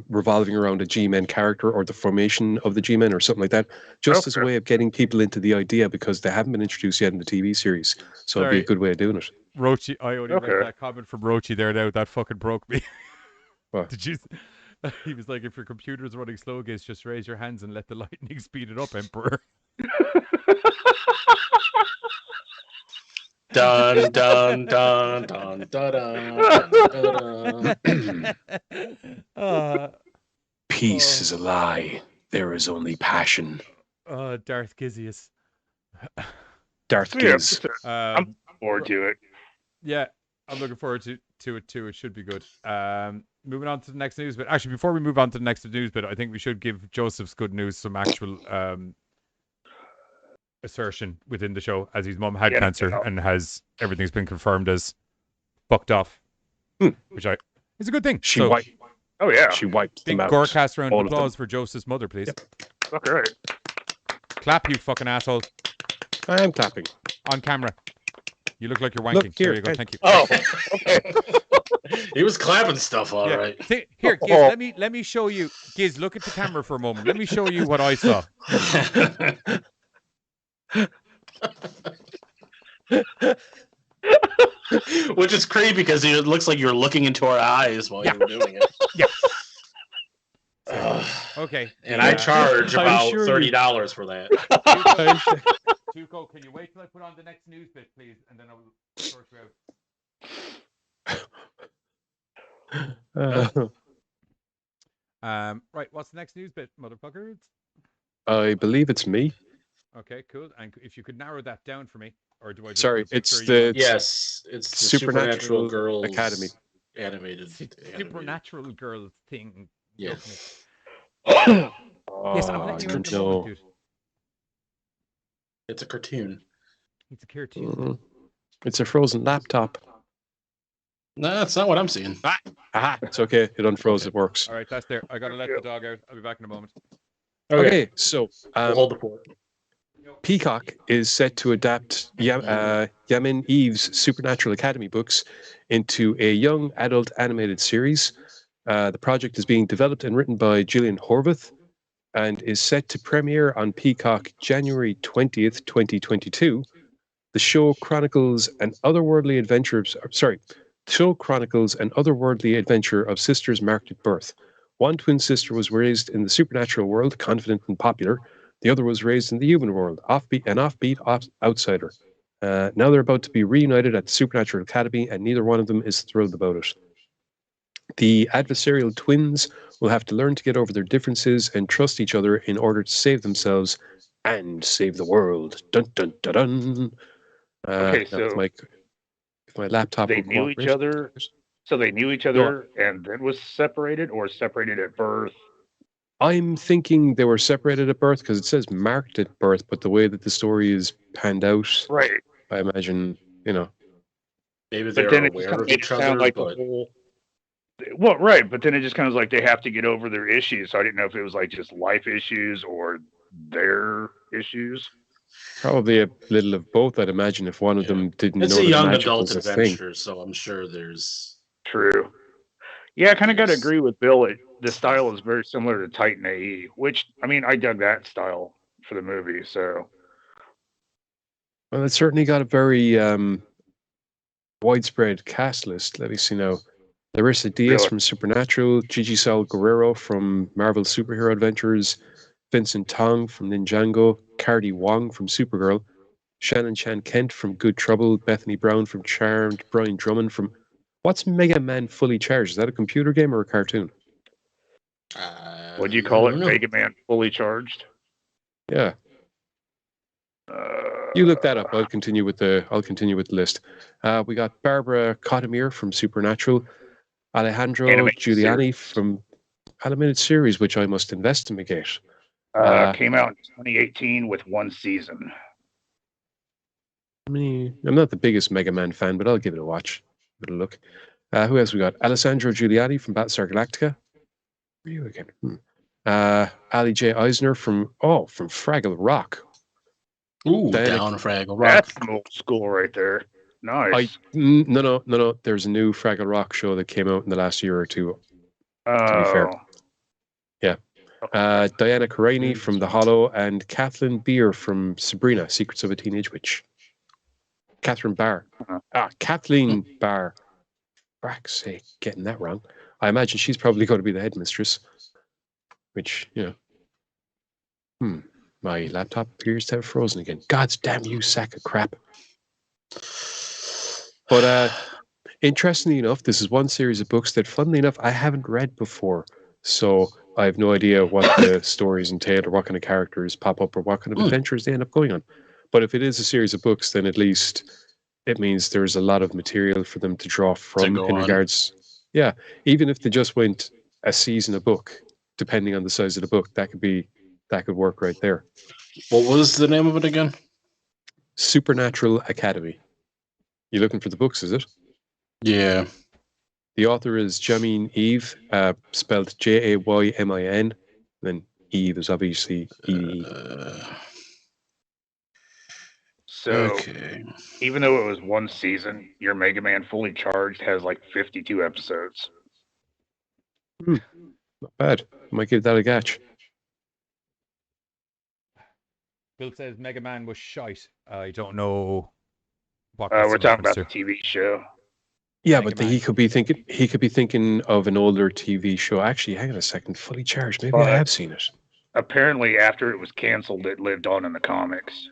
revolving around a G-Men character or the formation of the G-Men or something like that, just as a Okay. way of getting people into the idea because they haven't been introduced yet in the TV series. So it'd be a Sorry. good way of doing it. Rochi, I only Okay. read that comment from Rochi there now. That fucking broke me. What? Did you? He was like, if your computer is running slow, guys, just raise your hands and let the lightning speed it up, Emperor. Dun dun dun dun dun dun dun. Peace is a lie. There is only passion. Darth Gizius. Darth Yeah, Giz. I'm looking forward to it. Yeah, I'm looking forward to it too. It should be good. Moving on to the next news bit. Actually, before we move on to the next news bit, I think we should give Joseph's good news some actual assertion within the show, as his mum had cancer and everything's been confirmed as fucked off, which is a good thing. She wiped. Oh yeah. She wiped Big them out. GoreCast round all of of them. applause for Joseph's mother, please. Yep. Okay, right. Clap, you fucking asshole, I am clapping. on camera. You look like you're wanking. Look, here, There you go. Thank you. Oh, okay. He was clapping stuff, all Yeah. right. Here, Giz, let me show you. Giz, look at the camera for a moment. Let me show you what I saw. Which is creepy because it looks like you're looking into our eyes while you were doing it. Yeah. Ugh. Okay. And I charge I'm about sure $30 for that. Tuco, can you wait till I put on the next news bit, please, and then I'll sort you out. Right. What's the next news bit, motherfuckers? I believe it's me. Okay, cool. And if you could narrow that down for me, or do I? Just Sorry, put a it's picture of you? the Yes, it's the Supernatural Girls Academy. animated. Supernatural Girls thing. Yes. Yes, Oh, I'm letting you in for a no. moment, dude. It's a cartoon. It's a cartoon. Mm. It's a frozen laptop. No, that's not what I'm seeing. Aha, it's okay. It unfroze. It works. All right, that's there. I gotta let the dog out. I'll be back in a moment. Okay, so We'll hold the fort. Peacock is set to adapt Yamin Eve's Supernatural Academy books into a young adult animated series. The project is being developed and written by Gillian Horvath and is set to premiere on Peacock January 20th, 2022. The show chronicles an otherworldly adventure of sisters marked at birth. One twin sister was raised in the supernatural world, confident and popular. The other was raised in the human world, an offbeat outsider. Now they're about to be reunited at the Supernatural Academy, and neither one of them is thrilled about it. The adversarial twins will have to learn to get over their differences and trust each other in order to save themselves and save the world. Dun dun dun dun. Okay, now if my laptop they will knew each cooperate. other. So they knew each other and then was separated, or separated at birth. I'm thinking they were separated at birth because it says marked at birth, but the way that the story is panned out, Right. I imagine, Maybe they're But then it aware just kind of of made each it other, sound like the but whole. Well, right, but then it just kind of like they have to get over their issues. So I didn't know if it was like just life issues or their issues. probably a little of both. I'd imagine if one of them didn't it's know a that young magic adult was a thing. adventure, so I'm sure there's. True. Yeah, I kind of got to Yes. agree with Bill. The style is very similar to Titan AE, which, I mean, I dug that style for the movie. So, Well, it's certainly got a very widespread cast list. Let me see now. Larissa Diaz Really? from Supernatural, Gigi Saul Guerrero from Marvel Superhero Adventures, Vincent Tong from Ninjago, Cardi Wong from Supergirl, Shannon Chan Kent from Good Trouble, Bethany Brown from Charmed, Brian Drummond from... What's Mega Man Fully Charged? Is that a computer game or a cartoon? what do you call I it? don't know. Mega Man Fully Charged? Yeah. You look that up. I'll continue with the list. We got Barbara Cotamir from Supernatural, Alejandro Animated Giuliani series. from animated series, which I must investigate. Came out in 2018 with one season. I'm not the biggest Mega Man fan, but I'll give it a watch. Give it a look. Who else we got? Alessandro Giuliani from Battlestar Galactica. Where are you again? Ali J. Eisner from Fraggle Rock. Ooh, Diana- down Fraggle Rock. That's some old school right there. Nice. No. There's a new Fraggle Rock show that came out in the last year or two. To be fair. Yeah. Diana Karani from The Hollow and Kathleen Beer from Sabrina, Secrets of a Teenage Witch. Catherine Barr. Kathleen Barr. For fuck's sake, getting that wrong. I imagine she's probably going to be the headmistress. Which, my laptop appears to have frozen again. God's damn you, sack of crap. But interestingly enough, this is one series of books that, funnily enough, I haven't read before. So I have no idea what the stories entail or what kind of characters pop up or what kind of adventures they end up going on. But if it is a series of books, then at least it means there's a lot of material for them to draw from in regards. Yeah, even if they just went a season a book, depending on the size of the book, that could work right there. What was the name of it again? Supernatural Academy. You looking for the books, is it? Yeah. The author is Jamin Eve, spelled Jaymin. Then Eve is obviously E. So, even though it was one season, your Mega Man Fully Charged has like 52 episodes. Not bad. Might give that a catch. Bill says Mega Man was shite. I don't know what. We're talking about the TV show. Yeah, but he could be thinking of an older TV show. Actually, hang on a second. Fully Charged. Maybe I have seen it. Apparently, after it was canceled, it lived on in the comics.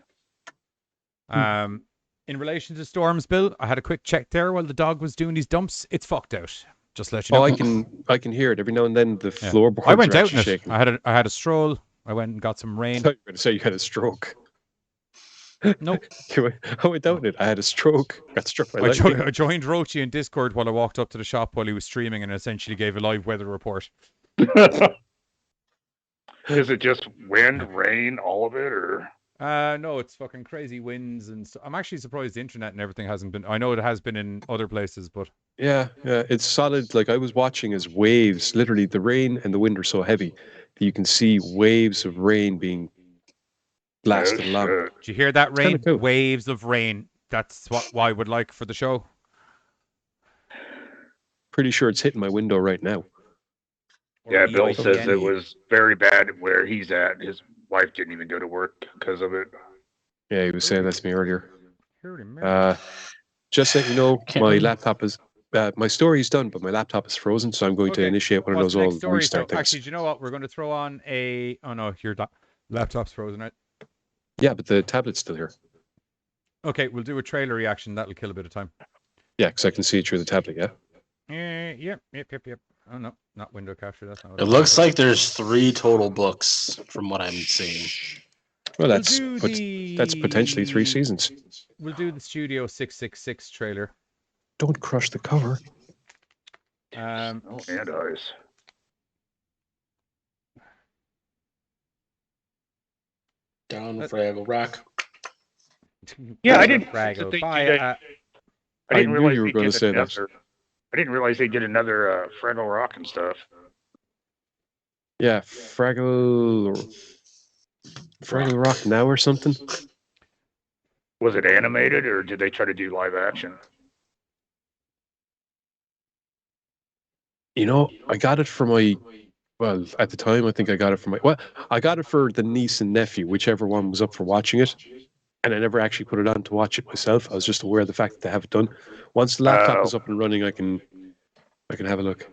In relation to storms, Bill, I had a quick check there while the dog was doing his dumps. It's fucked out. Just let you know. Oh, I can hear it every now and then. The floorboards. I went are out in it. shaking. I had a stroll. I went and got some rain. I thought you were going to say you had a stroke. Nope. I went down it. I had a stroke. Got struck by I lightning. joined Rochi in Discord while I walked up to the shop while he was streaming and essentially gave a live weather report. Is it just wind, rain, all of it, or? No, it's fucking crazy winds and I'm actually surprised the internet and everything hasn't been. I know it has been in other places, but Yeah, it's solid. Like I was watching as waves, literally the rain and the wind are so heavy that you can see waves of rain being blasted along. Did you hear that rain? Cool. Waves of rain. That's what I would like for the show. Pretty sure it's hitting my window right now. Yeah, Bill says it was very bad where he's at. His wife didn't even go to work because of it. Yeah, he was saying that to me earlier. Just so you know, my laptop is my story's done, but my laptop is frozen, so I'm going to initiate one of those old restart things. Actually, do you know what? We're going to throw on a. Oh no, your laptop's frozen, right? Yeah, but the tablet's still here. Okay, we'll do a trailer reaction. That'll kill a bit of time. Yeah, because I can see it through the tablet. Yeah. Yep. Oh no, not window capture. That's not. What It looks like there's 3 total books from what I'm seeing. Well, that's potentially 3 seasons. We'll do the Studio 666 trailer. Don't crush the cover. And eyes. Down Fraggle Rock. Yeah, I didn't. Fraggle. I didn't realize you were going to say that. I didn't realize they did another Fraggle Rock and stuff. Yeah, Fraggle Rock Now or something. Was it animated or did they try to do live action? You know, I got it for at the time, I think I got it for I got it for the niece and nephew, whichever one was up for watching it. And I never actually put it on to watch it myself. I was just aware of the fact that they have it done. Once the laptop is up and running, I can have a look.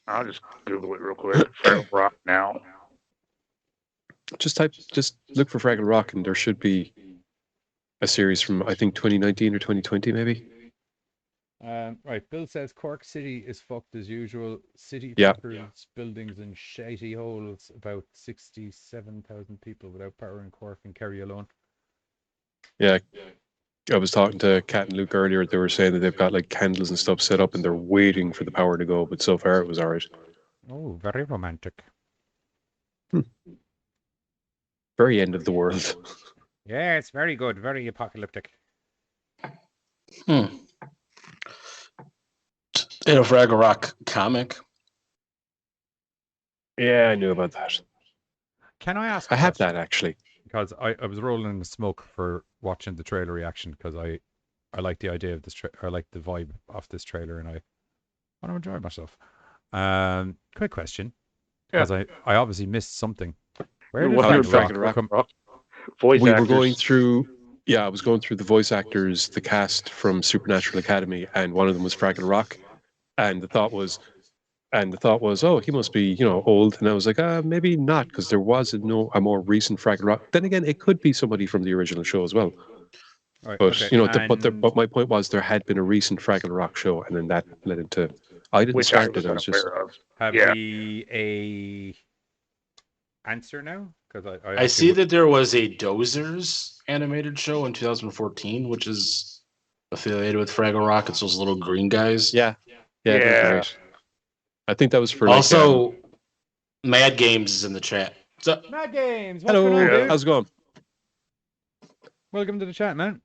I'll just Google it real quick. Fraggle Rock Now. Just look for Fraggle Rock, and there should be a series from I think 2019 or 2020, maybe. Right. Bill says Cork City is fucked as usual. City fuckers, buildings and shitey holes. About 67,000 people without power in Cork and Kerry alone. Yeah, I was talking to Kat and Luke earlier. They were saying that they've got like candles and stuff set up, and they're waiting for the power to go. But so far, it was alright. Oh, very romantic. Very end of the world. Yeah, it's very good. Very apocalyptic. In a Fraggle Rock comic. Yeah, I knew about that. Can I ask? I have that actually. Because I was rolling in the smoke for watching the trailer reaction because I like the idea of this. I like the vibe of this trailer, and I want to enjoy myself. Quick question, because I obviously missed something. Where did Fraggle Rock Rock? Voice We actors. were going through. Yeah, I was going through the voice actors, the cast from Supernatural Academy, and one of them was Fraggle Rock. And the thought was, oh, he must be, old. And I was like, maybe not, because there was a more recent Fraggle Rock. Then again, it could be somebody from the original show as well. Right, But okay. but my point was there had been a recent Fraggle Rock show, and then that led into. I didn't Which I start was it. I was just. unaware of. Have Yeah. we a answer now? Because I see that there was a Dozers animated show in 2014, which is affiliated with Fraggle Rock. It's those little green guys. Yeah, they're Yeah. great. I think that was for Also, Mad Games is in the chat. So, Mad Games. What's hello, going on, dude? how's it going? Welcome to the chat, man.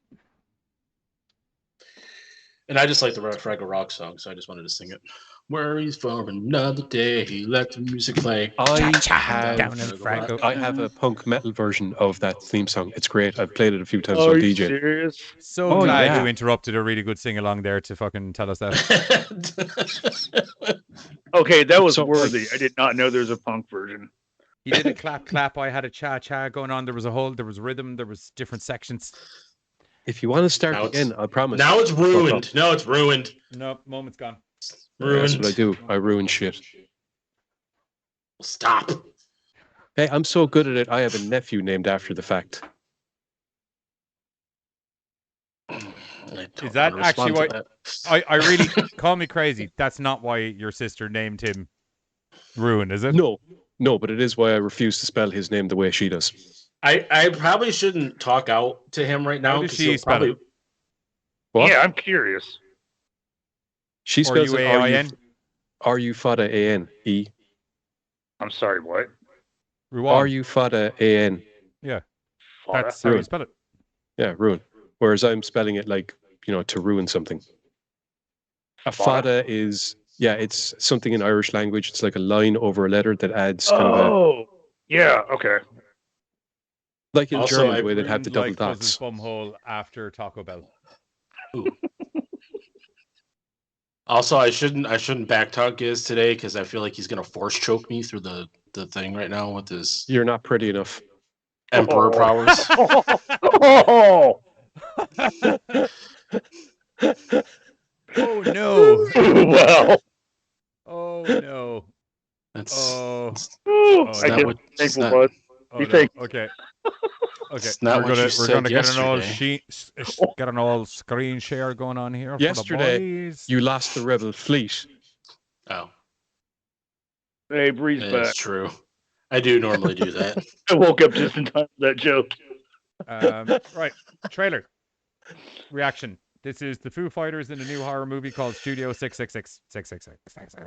and I just like the Fraggle Rock song, so I just wanted to sing it. Worries for another day. He let the music play. Down in Fraggle. I have a punk metal version of that theme song. It's great. I've played it a few times Are on you DJ. serious? So Oh, glad yeah. you interrupted a really good sing along there to fucking tell us that. Okay, that was So, worthy. I did not know there's a punk version. He did a clap clap. I had a cha cha going on. There was rhythm. There was different sections. If you want to start Now it's- again, I promise. Now it's Fuck ruined. off. No, it's ruined. Nope, moment's gone. Ruined. That's what I do. I ruin shit. Stop. Hey, I'm so good at it. I have a nephew named after the fact. Is that actually what? I really call me crazy. That's not why your sister named him Ruin, is it? No, but it is why I refuse to spell his name the way she does. I probably shouldn't talk out to him right now. How does 'cause she he'll spell probably. it? What? Yeah, I'm curious. She spells it R-U-A-I-N? R-U-F-A-N-E. I'm sorry, what? Ruan. R-U-F-A-N. That's how you Ruin. spell it. Yeah, ruin. Whereas I'm spelling it like, to ruin something. A Fada. fada is, it's something in Irish language. It's like a line over a letter that adds kind of a, Oh, yeah, okay. like in Also, German, I the way they'd have the double Like dots. Buzz's bumhole after Taco Bell. Also, I shouldn't backtalk Giz today because I feel like he's gonna force choke me through the thing right now with his You're not pretty enough. emperor powers. Oh, Oh no! well. Oh no! That's Oh, Ooh, It's I not didn't what- think it's it not- was. oh You no. think- Okay. Okay. It's not what you we're said gonna get an all yesterday. get an all screen share going on here. Yesterday, for the boys. You lost the rebel fleet. oh, Hey, Breeze it's back. true. I do normally do that. I woke up just in time for that joke. Right. Trailer. Reaction. This is the Foo Fighters in a new horror movie called Studio 666. 666.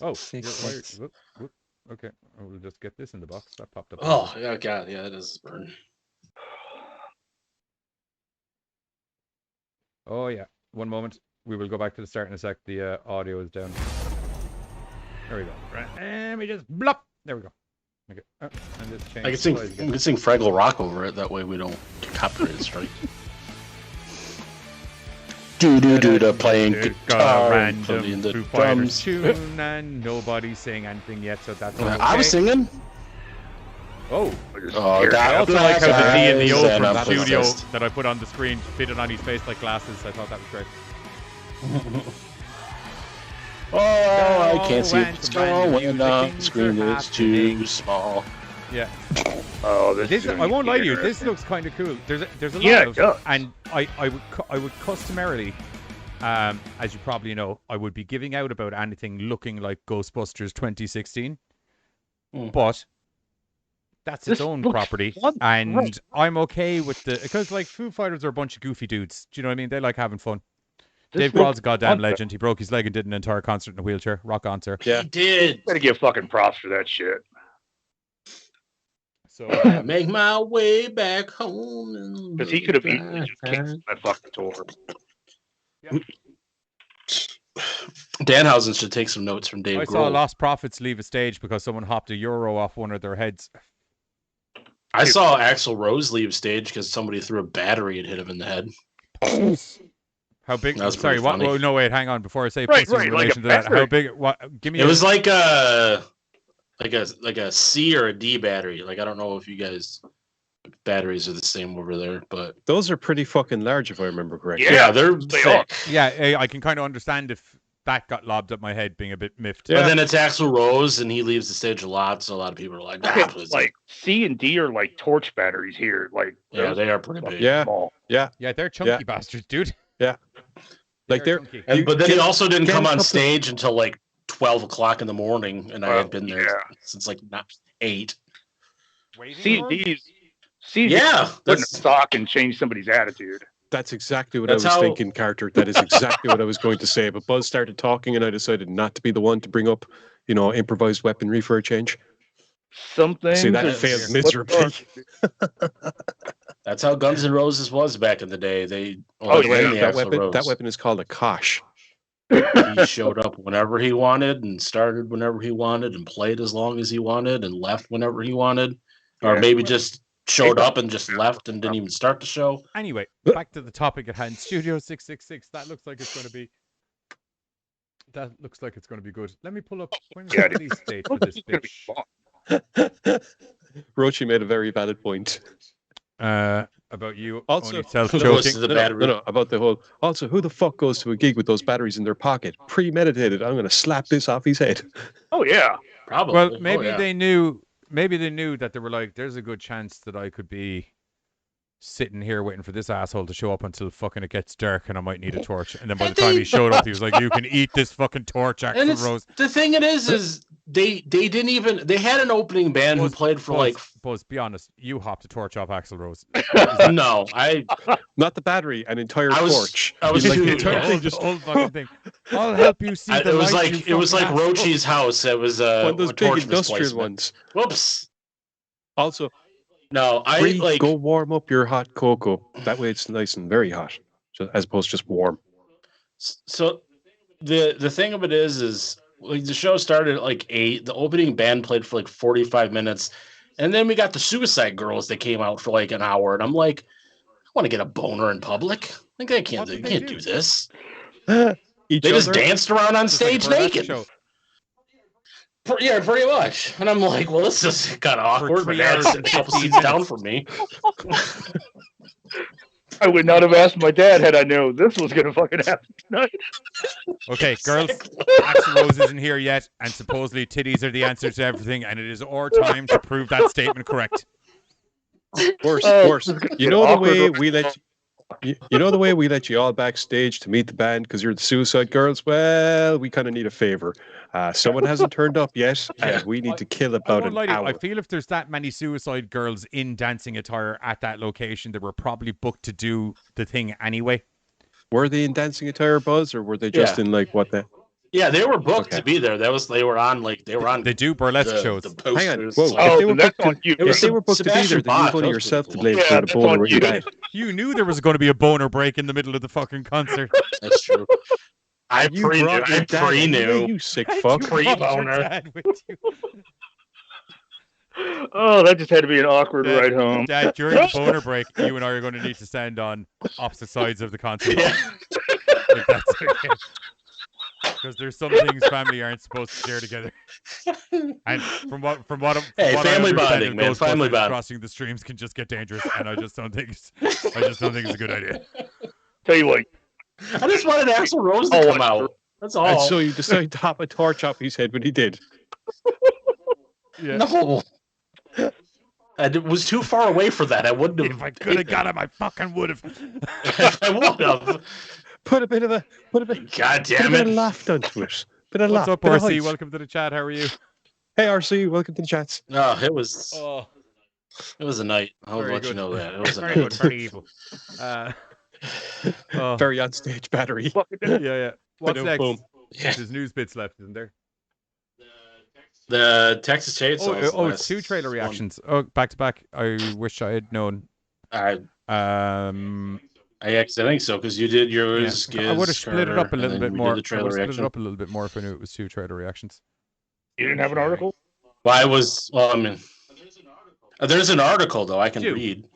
Oh, whoop, whoop. Okay. We'll just get this in the box. That popped up. Oh, yeah, God, yeah, that does burn. Oh, yeah. One moment. We will go back to the start in a sec. The audio is down. There we go. Right. And we just blop. There we go. Okay. And just change I can the sing. size I again. can sing Fraggle Rock over it. That way we don't get copyright strike. Do the playing Got a guitar, and playing random the Foo Fighters drums. tune, and nobody's saying anything yet, so that's okay. I was singing. Oh, Oh, I also like how the D and the O and from I'm studio possessed. that I put on the screen fitted on his face like glasses. I thought that was great. Oh, I can't see and what's some random going music, on. things The screen are is too happening. small. Yeah, Oh, this I won't lie to you. This looks kind of cool. There's a lot Yeah, of, it does. and I would customarily, as you probably know, I would be giving out about anything looking like Ghostbusters 2016, Mm. but that's its own property, and I'm okay with because like Foo Fighters are a bunch of goofy dudes. Do you know what I mean? They like having fun. Dave Grohl's a goddamn legend. He broke his leg and did an entire concert in a wheelchair. Rock on, sir. Yeah, he did. Gotta give fucking props for that shit. So make my way back home. Because he could have easily just canceled that fucking tour. Yep. Danhausen should take some notes from Dave Grohl. I saw Lost Prophets leave a stage because someone hopped a euro off one of their heads. I saw Axl Rose leave stage because somebody threw a battery and hit him in the head. How big? That's Sorry, what? funny. Oh, no, wait, hang on. Before I say Right, pussy in like relation a to that, battery. how big? What? Give me. It was like a C or a D battery. Like I don't know if you guys batteries are the same over there, but Those are pretty fucking large, if I remember correctly. yeah, they're they thick. Yeah, I can kind of understand if that got lobbed at my head being a bit miffed. But then it's Axl Rose, and he leaves the stage a lot, so a lot of people are like, Like C and D are like torch batteries here. Like yeah, they are pretty big. Yeah. small. Yeah, they're chunky bastards, dude. Yeah. Like they're chunky. But then he also didn't get come a on couple- stage until like 12 o'clock in the morning, and I had been there yeah. since like 8. C and D's. C and D's Yeah, put in a that's sock and change somebody's attitude. That's exactly what That's I was how- thinking, Carter. That is exactly what I was going to say. But Buzz started talking, and I decided not to be the one to bring up, improvised weaponry for a change. Some things. See, that are- failed miserably. that's how Guns N' Roses was back in the day. They Oh, the yeah, that Axl weapon. Rose. That weapon is called a kosh. He showed up whenever he wanted and started whenever he wanted and played as long as he wanted and left whenever he wanted, or Yeah. maybe just showed up and just left and didn't even start the show. Anyway, back to the topic at hand. Studio 666. That looks like it's going to be. That looks like it's going to be good. Let me pull up. When's Yeah, the release date for this It's gonna be bitch? fun. Rochi made a very valid point. About you Also, only Who goes self-choking. to the No, battery? no, about the whole. Also, who the fuck goes to a gig with those batteries in their pocket? Premeditated. I'm going to slap this off his head. Oh yeah. Probably. Well, Oh, maybe yeah. they knew. Maybe they knew that they were like, "There's a good chance that I could be sitting here waiting for this asshole to show up until fucking it gets dark, and I might need a torch." And then by the time he showed up, he was like, "You can eat this fucking torch, And Axl it's, Rose." the thing it is they didn't even they had an opening band who played for Buzz, be honest, you hopped a torch off Axl Rose. no, Not the battery, an entire I was- torch. I was Like too- the entire thing, just whole fucking thing. I'll help you see the it was light, like you it was like fucking asshole. Rochi's house. It was One of those a big torch industrial displacement. ones. Whoops. Also, No, I Bree, like go warm up your hot cocoa. That way it's nice and very hot, as opposed to just warm. so the thing of it is like the show started at like 8. The opening band played for like 45 minutes, and then we got the Suicide Girls that came out for like an hour, and I'm like, I want to get a boner in public. Like they can't What did they they can't do? do this. Each They just other? danced around on Just like a stage burlesque naked. show. Yeah, pretty much. And I'm like, well, this is kind of awkward, but 3 hours that's and a couple 15 seats down minutes. from me. I would not have asked my dad had I known this was gonna fucking happen tonight. Okay, girls, Axl Rose isn't here yet, and supposedly titties are the answer to everything, and it is our time to prove that statement correct. Worse, Oh, worse. this is gonna You get know the awkward. way we let you know the way we let you all backstage to meet the band because you're the Suicide Girls? Well, we kind of need a favor. Someone hasn't turned up yet, and we need to kill I about won't an lie to you, I hour. feel if there's that many Suicide Girls in dancing attire at that location, they were probably booked to do the thing anyway. Were they in dancing attire, Buzz, or were they just in like what the? Yeah, they were booked Okay. to be there. They were on They do burlesque the, shows. the posters. Hang on, whoa. So- If Oh, they were then that's booked on you. It was If they were booked to be Sebastian there, then you've Bach, only those yourself to people. blame Yeah, for the that's boner on you you. got. You knew there was going to be a boner break in the middle of the fucking concert. That's true. I You pre-knew. brought your I dad anyway, pre-knew. you sick You fuck. brought your Pre-boner. dad with you. Oh, that just had to be an awkward Dad, ride home. Dad, during the boner break, you and I are going to need to stand on opposite sides of the concert. Yeah. If that's okay. Because there's some things family aren't supposed to share together. And from what Hey, what family I understand bonding, of man, family Ghostbusters, bonding. crossing the streams can just get dangerous, and I just don't think it's a good idea. Tell you what, I just wanted Axl Rose to Oh, come out. That's all. And so you decided to hop a torch off his head when he did. Yeah. No. I was too far away for that. I wouldn't have. If I could have got him, I fucking would have. I would have. Put a bit of God put a damn bit of it. laugh onto it. Bit of What's laugh. up, bit of RC? height. Welcome to the chat. How are you? Hey RC, welcome to the chats. No, it was. Oh, It was a night. I'll Very let you good. know that. It was a Very night. good. Very evil. Oh, Very on stage battery. yeah. What's Boom, next? boom. Yeah. There's news bits left, isn't there? The Texas Chainsaw. It's 2 trailer reactions. Oh, back to back. I wish I had known. I actually think so because you did yours. Yeah. I would have split it up a little bit more. The trailer I would have split reaction. it up a little bit more if I knew it was 2 trailer reactions. You didn't have an article? Well, I mean, there's an article though I can Do. read.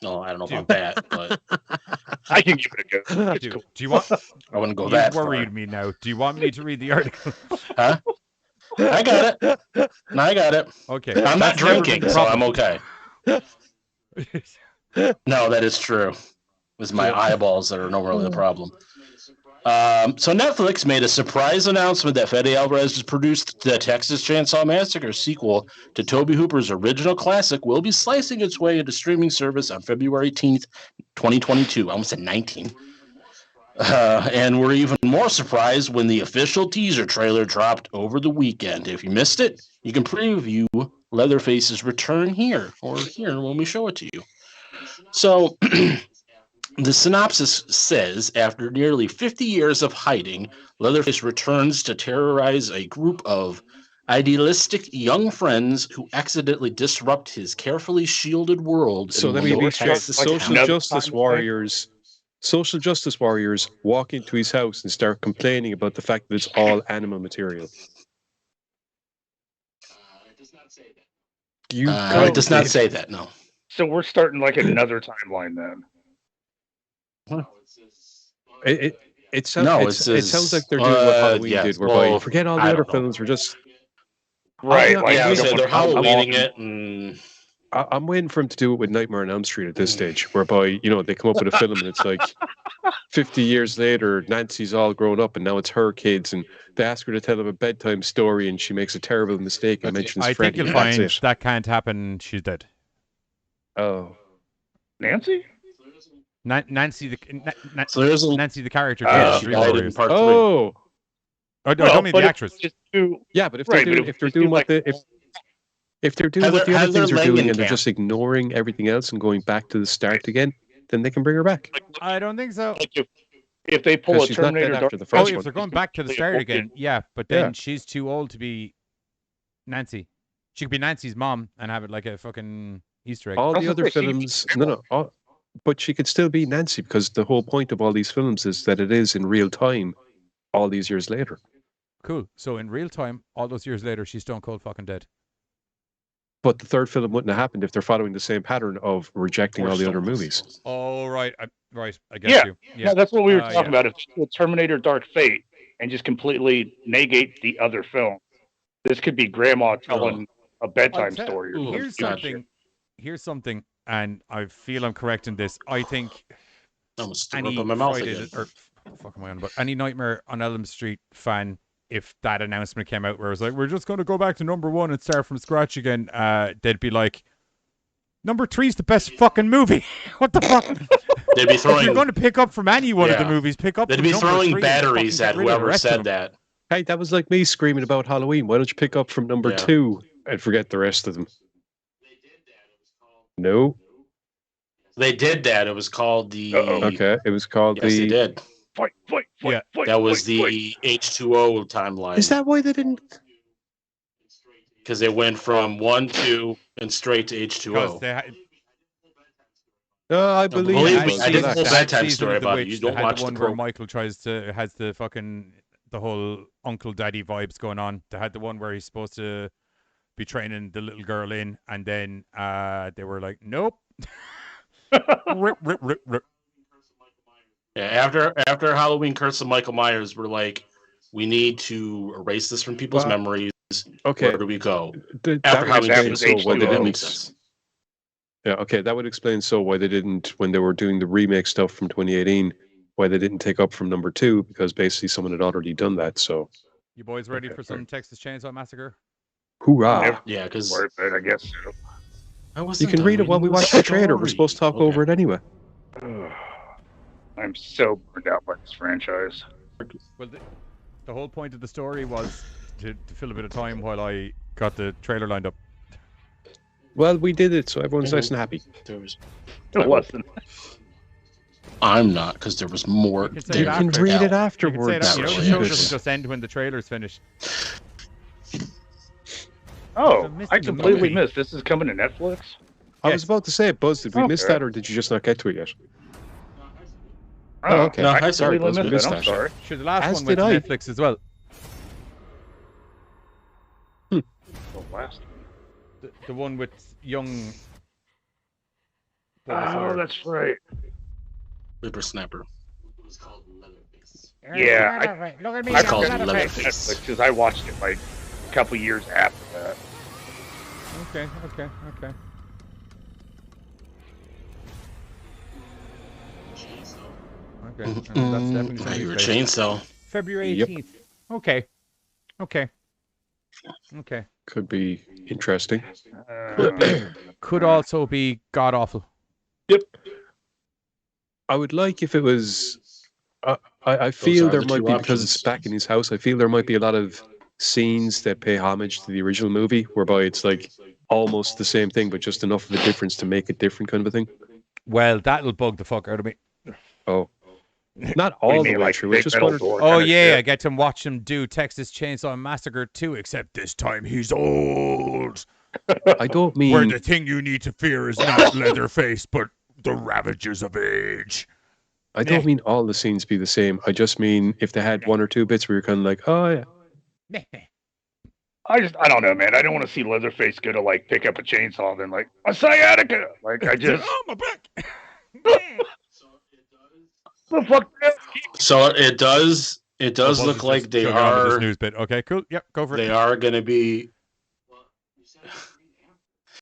No, I don't know about that, but I can give it a go. It's Do cool. you want? I wouldn't go You that worried far. me now. Do you want me to read the article? Huh? I got it. No, I got it. Okay. I'm not That's never been drinking, the so I'm problem. okay. No, that is true. It's my eyeballs that are not really the problem. So Netflix made a surprise announcement that Fede Alvarez has produced the Texas Chainsaw Massacre sequel to Tobe Hooper's original classic will be slicing its way into streaming service on February 18th, 2022. I almost said 19. And we're even more surprised when the official teaser trailer dropped over the weekend. If you missed it, you can preview Leatherface's return here or here when we show it to you. So the synopsis says, after nearly 50 years of hiding, Leatherface returns to terrorize a group of idealistic young friends who accidentally disrupt his carefully shielded world. So in let me be North straight. Texas Social town. justice warriors. Social justice warriors walk into his house and start complaining about the fact that it's all animal material. It does not say that, no. So we're starting like another timeline then. It sounds No, it sounds like they're doing what Halloween yes. did, whereby Well, forget all the I other don't know. films. We're just Right. I'm, Like, Yeah, we so don't they're want- Halloweening it. And I'm waiting for him to do it with Nightmare on Elm Street at this stage, whereby they come up with a film and it's like 50 years later, Nancy's all grown up and now it's her kids, and they ask her to tell them a bedtime story and she makes a terrible mistake and mentions I Freddy. think you'll and that's find it. that can't happen. She's dead. Oh, Nancy? Nancy so there's a Nancy the character. she Dream died in Warriors. part 3. oh, I don't mean the but actress. It's too, yeah. But if Right, they're but doing, if if they're it's doing too, what like- if they're doing what the other Heather things are doing and they're Langenkamp. just ignoring everything else and going back to the start again, then they can bring her back. I don't think so. like if they pull a Because she's not dead Terminator after the Oh, first if one. they're going back to the They start won't again, yeah. But then Yeah. she's too old to be Nancy. She could be Nancy's mom and have it like a fucking Easter egg. All the Also, other she could be films, but she could still be Nancy because the whole point of all these films is that it is in real time, all these years later. Cool. So in real time, all those years later, she's stone cold fucking dead. But the third film wouldn't have happened if they're following the same pattern of rejecting all the other movies. Oh right, I get Yeah. you. Yeah, that's what we were Yeah. talking about. If you do Terminator Dark Fate and just completely negate the other film, this could be grandma telling a bedtime story. Or something. Here's Gotcha. something. Here's something, and I feel I'm correct in this. I think I almost threw any up in my mouth Friday again. or fuck am I on? But any Nightmare on Elm Street fan, if that announcement came out where it was like, we're just going to go back to number 1 and start from scratch again, they'd be like, number 3's the best fucking movie. What the fuck? They'd be If you're throwing going to pick up from any one of the Yeah. movies, pick up. they'd from be number throwing 3 and batteries fucking at get rid of the whoever rest of said them. that. Hey, that was like me screaming about Halloween. Why don't you pick up from number Yeah. 2 and forget the rest of them? No. They did that. It was called the. Uh-oh. Okay, it was called Yes, they the. did. Fight, Yeah. That was fight, the H2O timeline. Is that why they didn't? Because they went from 1, 2, and straight to Because H2O. they had, No, I believe. believe it me, was I did that. the whole that bedtime season story of The about it. Witch, You they don't had watch the one the where pro. Michael has the fucking the whole uncle daddy vibes going on. They had the one where he's supposed to be training the little girl in, and then they were like, nope. Rip, rip, rip, rip. Yeah, after Halloween Curse of Michael Myers, we're like, we need to erase this from people's Well, memories. Okay. Where do we go? That After would Halloween explain H2O, so why they that didn't. makes sense. Yeah, okay, that would explain so why they didn't, when they were doing the remake stuff from 2018, why they didn't take up from number 2, because basically someone had already done that. So, You boys ready Okay, for some Texas Chainsaw Massacre? hoorah! Yeah, because Worth it, I guess. You can read it while we watch the trailer. We're supposed to talk over it anyway. I'm so burned out by this franchise. Well, the whole point of the story was to fill a bit of time while I got the trailer lined up. Well, we did it, so everyone's nice and happy. There was. It wasn't. I'm not, because there was more. You can say You it can after. read it You can say afterwards. that. You know, the show Jesus. doesn't just end when the trailer's finished. Oh, I'm missing I the completely movie. missed. This is coming to Netflix. I was about to say, Buzz, did we miss Okay. that, or did you just not get to it yet? Oh, okay. No, I I sorry, completely Buzz, missed we it. missed I'm that. sorry. Sure, the last As one went did to I. Netflix as well. The last. The one with young. Oh, that's right. Whippersnapper. Yeah, Look at me. I call it I'm Leatherface. because I watched it like a couple years after that. Okay. Okay. That's definitely I hear a somebody's chainsaw. February Yep. 18th. Okay. Could be interesting. Could also be god awful. I would like if it was. I feel are there the might two be, because it's options. back in his house, I feel there might be a lot of scenes that pay homage to the original movie, whereby it's like almost the same thing, but just enough of a difference to make it different, kind of a thing. Well, that'll bug the fuck out of me. Oh. Not What do you all the mean, way like through. big It's just metal one or door Oh kinda yeah, shit? I get to watch him do Texas Chainsaw Massacre 2, except this time he's old. I don't Where mean. the thing you need to fear is not Leatherface, but the ravages of age. I don't mean all the scenes be the same. I just mean if they had one or two bits where you're kind of like, oh yeah. I don't know, man. I don't want to see Leatherface go to like pick up a chainsaw and then like a sciatica. Like I just Oh my back. the fuck. So it does. It does Buzz look is like just they chugging on with this are. news bit. Okay, cool. Yep, go for it. They are going to be.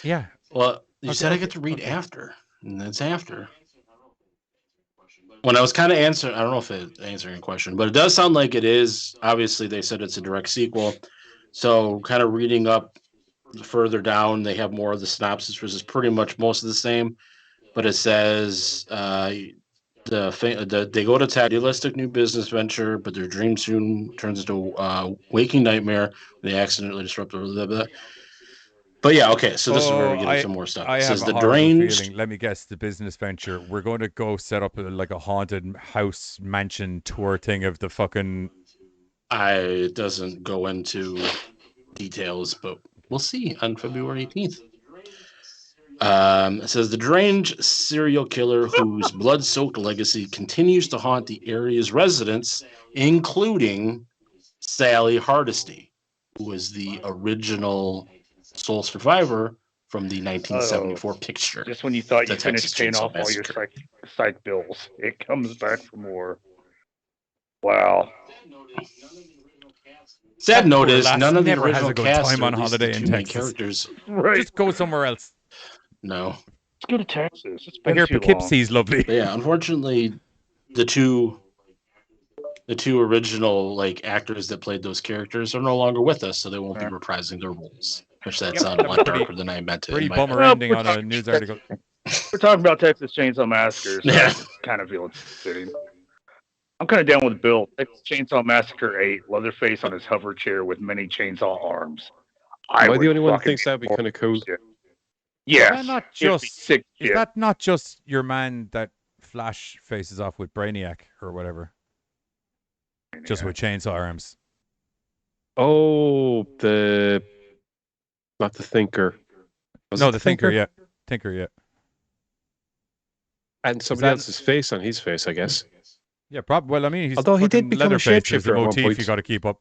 Yeah. Well, you said I get to read after, and that's after. When I was kind of answering, I don't know if it's answering a question, but it does sound like it is. Obviously, they said it's a direct sequel. So, kind of reading up further down, they have more of the synopsis, which is pretty much most of the same. But it says they go to attack a realistic new business venture, but their dream soon turns into a waking nightmare. They accidentally disrupt blah, blah, blah. But yeah, okay. So this is where we get into more stuff. I It have says a the horrible deranged. feeling. Let me guess. The business venture. We're going to go set up like a haunted house mansion tour thing of the fucking. It doesn't go into details, but we'll see on February 18th. It says the deranged serial killer whose blood-soaked legacy continues to haunt the area's residents, including Sally Hardesty, who was the original sole survivor from the 1974 picture. Just when you thought The you finished Texas paying Chainsaw off all your Massacre. psych bills, it comes back for more. Wow. Sad note poor is lass none of the never has original a good cast time are on at least holiday the in two main Texas. characters. Right. Just go somewhere else. No. Let's go to Texas. It's I been hear too long. Poughkeepsie's lovely. But yeah, unfortunately, the two original like actors that played those characters are no longer with us, so they won't be reprising their roles. Which that Yep, sounded a lot pretty- darker than I meant to. Pretty in my bummer head. ending on a news article. We're talking about Texas Chainsaw Massacre, so Yeah. I kind of feel it's fitting. I'm kind of down with Bill. Texas Chainsaw Massacre 8, Leatherface on his hover chair with many chainsaw arms. Am I would the only one that fucking thinks that'd be kind of cool? Yes. Is that not it'd be just- sick Is shit. that not just your man that Flash faces off with Brainiac or whatever? Just with chainsaw arms. Oh, not the Thinker. Was it No, the Thinker, yeah. Tinker, yeah. And somebody that- else's face on his face, I guess. Yeah, probably. Well, I mean, he's Although he did fucking become a Leatherface. There's shapeshifter a at one motif point. you got to keep up.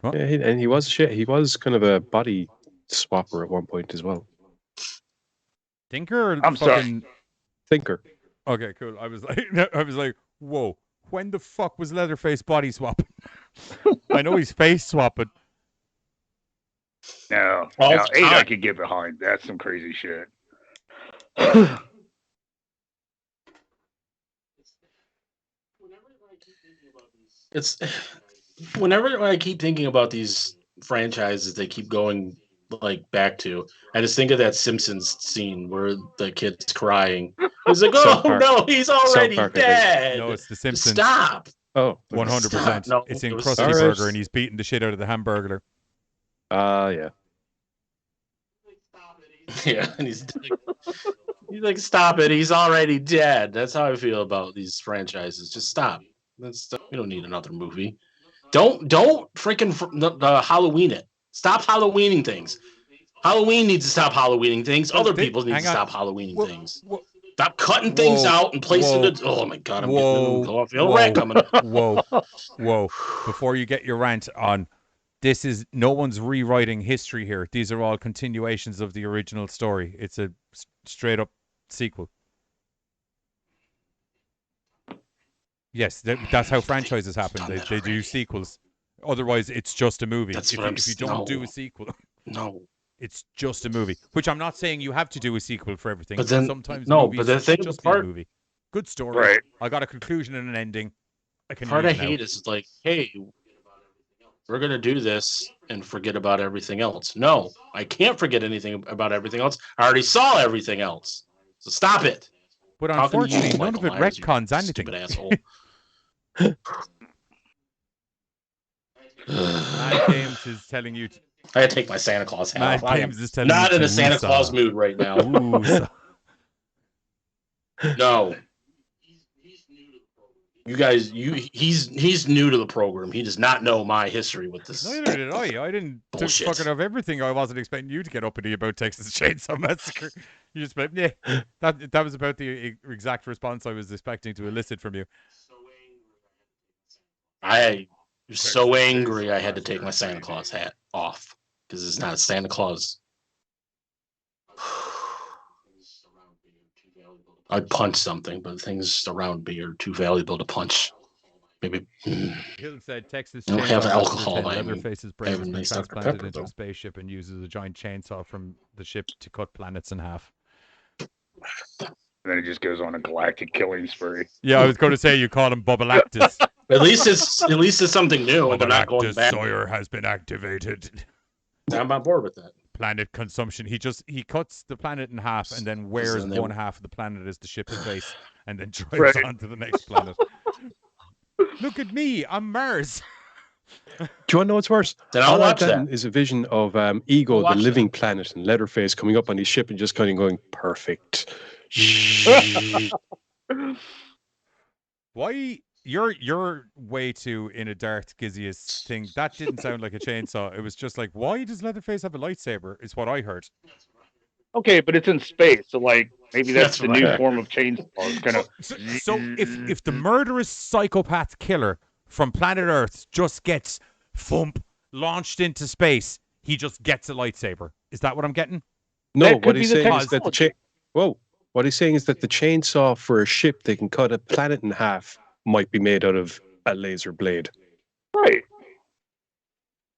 What? Yeah, and he was kind of a body swapper at one point as well. Tinker or I'm sorry. fucking... Thinker. Okay, cool. I was like, whoa. When the fuck was Leatherface body swapping? I know he's face swapping. No. All Now, the 8 I time. could get behind. That's some crazy shit. It's whenever I keep thinking about these franchises they keep going like back to, I just think of that Simpsons scene where the kid's crying. He's like, South "Oh Park. no, he's already Park, I think. dead." No, it's The Simpsons. Stop. Oh, 100%. No, It's it in was Krusty Alright. Burger and he's beating the shit out of the hamburger. yeah. Yeah, and he's like, stop it. He's already dead. That's how I feel about these franchises. Just stop. We don't need another movie. Don't freaking Halloween it. Stop Halloweening things. Halloween needs to stop Halloweening things. Other people need to stop Halloweening things. Stop cutting things out and placing it. Oh my god, I'm getting a rant coming up. Whoa. Before you get your rant on, this is no one's rewriting history here. These are all continuations of the original story. It's a straight up sequel. Yes, that's how franchises happen. They do sequels. Otherwise, it's just a movie. If you don't do a sequel, it's just a movie. Which I'm not saying you have to do a sequel for everything. But then sometimes movies just be a movie. Good story. Right. I got a conclusion and an ending. Part I hate is like, hey, we're gonna do this and forget about everything else. No, I can't forget anything about everything else. I already saw everything else. So stop it. But unfortunately, none of it retcons anything. Stupid asshole. Mad Games is telling you. I had to take my Santa Claus hat off. I am not in a Santa Claus mood right now. No. You guys, he's new to the program. He does not know my history with this. Neither did I. I didn't fucking have everything. I wasn't expecting you to get uppity about Texas Chainsaw Massacre. You just went, yeah. That was about the exact response I was expecting to elicit from you. I was so angry I had to take my Santa Claus hat off because it's not a Santa Claus. I'd punch something, but things around me are too valuable to punch. Maybe. Hill said Texas I don't have alcohol by me. Leatherface's brain has been transplanted into a spaceship and uses a giant chainsaw from the ship to cut planets in half. And then he just goes on a galactic killing spree. Yeah, I was going to say you call him Bubbalactus. At least it's something new, and they're not going back. Sawyer has been activated. I'm on board with that. Planet consumption. He cuts the planet in half and then wears one half of the planet as the ship's face and then drives on to the next planet. Look at me, I'm Mars. Do you want to know what's worse? Then I'll watch that. Is a vision of Ego, the living planet, and Leatherface coming up on his ship and just kind of going, perfect. Why? You're way too in a dark Gizius thing. That didn't sound like a chainsaw. It was just like, why does Leatherface have a lightsaber? Is what I heard. Okay, but it's in space, so like maybe that's the new form of chainsaw. It's kind of so if the murderous psychopath killer from planet Earth just gets launched into space, he just gets a lightsaber. Is that what I'm getting? No, what he's saying is that what he's saying is that the chainsaw for a ship that can cut a planet in half might be made out of a laser blade. Right.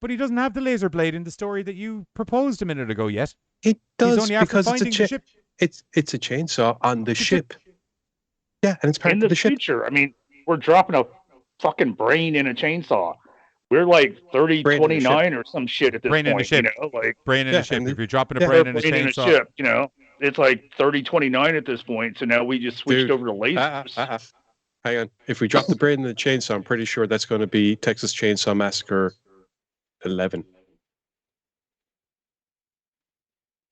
But he doesn't have the laser blade in the story that you proposed a minute ago yet. It does, He's only after because finding the ship. It's a chainsaw on the ship. Yeah, and it's part of the ship. Future, I mean, we're dropping a fucking brain in a chainsaw. We're like 3029 or some shit at this point. In the ship. You know, like brain in a ship. If you're dropping a brain in a chainsaw, ship, you know, it's like 3029 at this point. So now we just switched over to lasers. Hang on. If we drop the brain in the chainsaw, I'm pretty sure that's going to be Texas Chainsaw Massacre 11.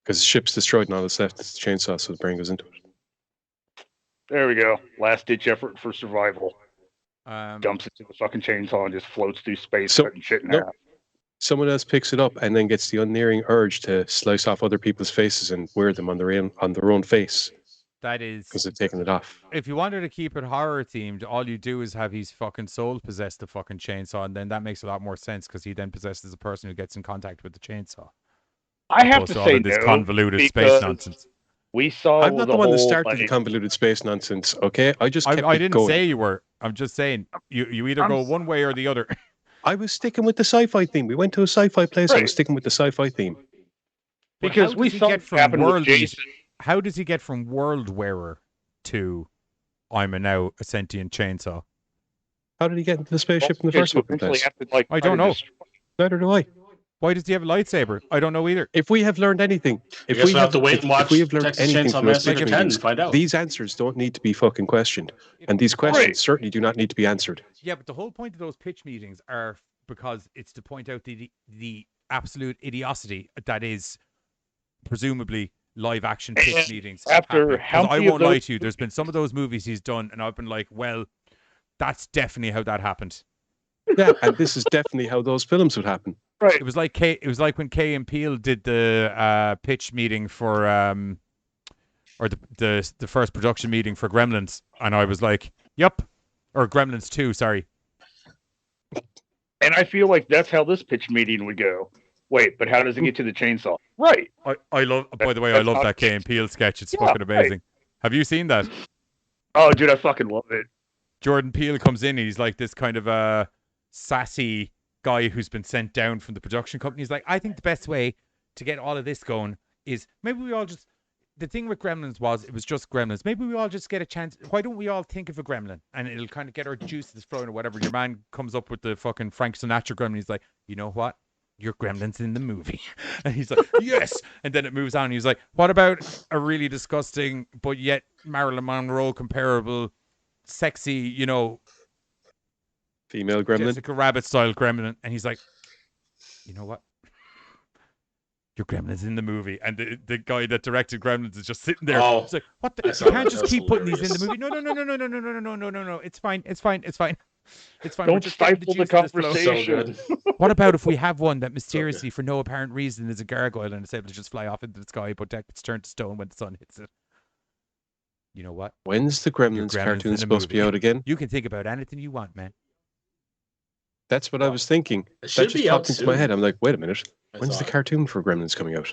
Because the ship's destroyed and all that's left is the chainsaw, so the brain goes into it. There we go. Last ditch effort for survival. Dumps it to the fucking chainsaw and just floats through space, cutting shit in half. Someone else picks it up and then gets the unerring urge to slice off other people's faces and wear them on their own face. That is because they've taken it off. If you wanted to keep it horror themed, all you do is have his fucking soul possess the fucking chainsaw, and then that makes a lot more sense because he then possesses a person who gets in contact with the chainsaw. I have to say this convoluted space nonsense. We saw. I'm not the one that started the convoluted space nonsense. Okay, I just kept I didn't going. say you were. I'm just saying you either go one way or the other. I was sticking with the sci-fi theme. We went to a sci-fi place. Right. I was sticking with the sci-fi theme because we saw what happened with Jason. How does he get from World Wearer to I'm now a sentient chainsaw? How did he get into the spaceship in the first place? I don't know. Neither do I. Why does he have a lightsaber? I don't know either. If we have learned anything, if we have to wait and watch Texas Chainsaw Massacre 10 to find out. These answers don't need to be fucking questioned, and these questions certainly do not need to be answered. Yeah, but the whole point of those pitch meetings are because it's to point out the absolute idiocy that is presumably live action pitch meetings. After happening. 'Cause how I many of won't lie those to you. There's been some of those movies he's done, and I've been like, well, that's definitely how that happened. Yeah, and this is definitely how those films would happen. Right. It was like when Kay and Peele did the pitch meeting for or the first production meeting for Gremlins, and I was like, "Yep," or Gremlins 2, sorry. And I feel like that's how this pitch meeting would go. Wait, but how does it get to the chainsaw? Right. I love. By the way, I That's love not- that Kay and Peele sketch. It's Yeah, fucking right. amazing. Have you seen that? Oh, dude, I fucking love it. Jordan Peele comes in. He's like this kind of sassy guy who's been sent down from the production company. He's like, I think the best way to get all of this going is maybe we all just. The thing with Gremlins was it was just Gremlins. Maybe we all just get a chance. Why don't we all think of a gremlin and it'll kind of get our juices flowing or whatever. Your man comes up with the fucking Frank Sinatra gremlin. He's like, you know what? Your gremlin's in the movie. And he's like, yes. And then it moves on. He's like, what about a really disgusting but yet Marilyn Monroe comparable, sexy, you know, Female gremlin. Jessica Rabbit style gremlin? And he's like, you know what? Your Gremlin's in the movie, and the guy that directed Gremlins is just sitting there. Oh, It's like, what? I You saw can't that. just That's keep putting these in the hilarious. movie. No. It's fine. It's fine. It's fine. We're Don't just getting stifle the juice of this flow. So conversation. good. What about if we have one that mysteriously, for no apparent reason, is a gargoyle and it's able to just fly off into the sky, but it's turned to stone when the sun hits it? You know what? When's the Your Gremlins Gremlins in cartoon the supposed to be movie. out again? You can think about anything you want, man. That's what I was thinking. It That should just be out popped into my soon. head. I'm like, wait a minute. I When's the thought. cartoon for Gremlins coming out?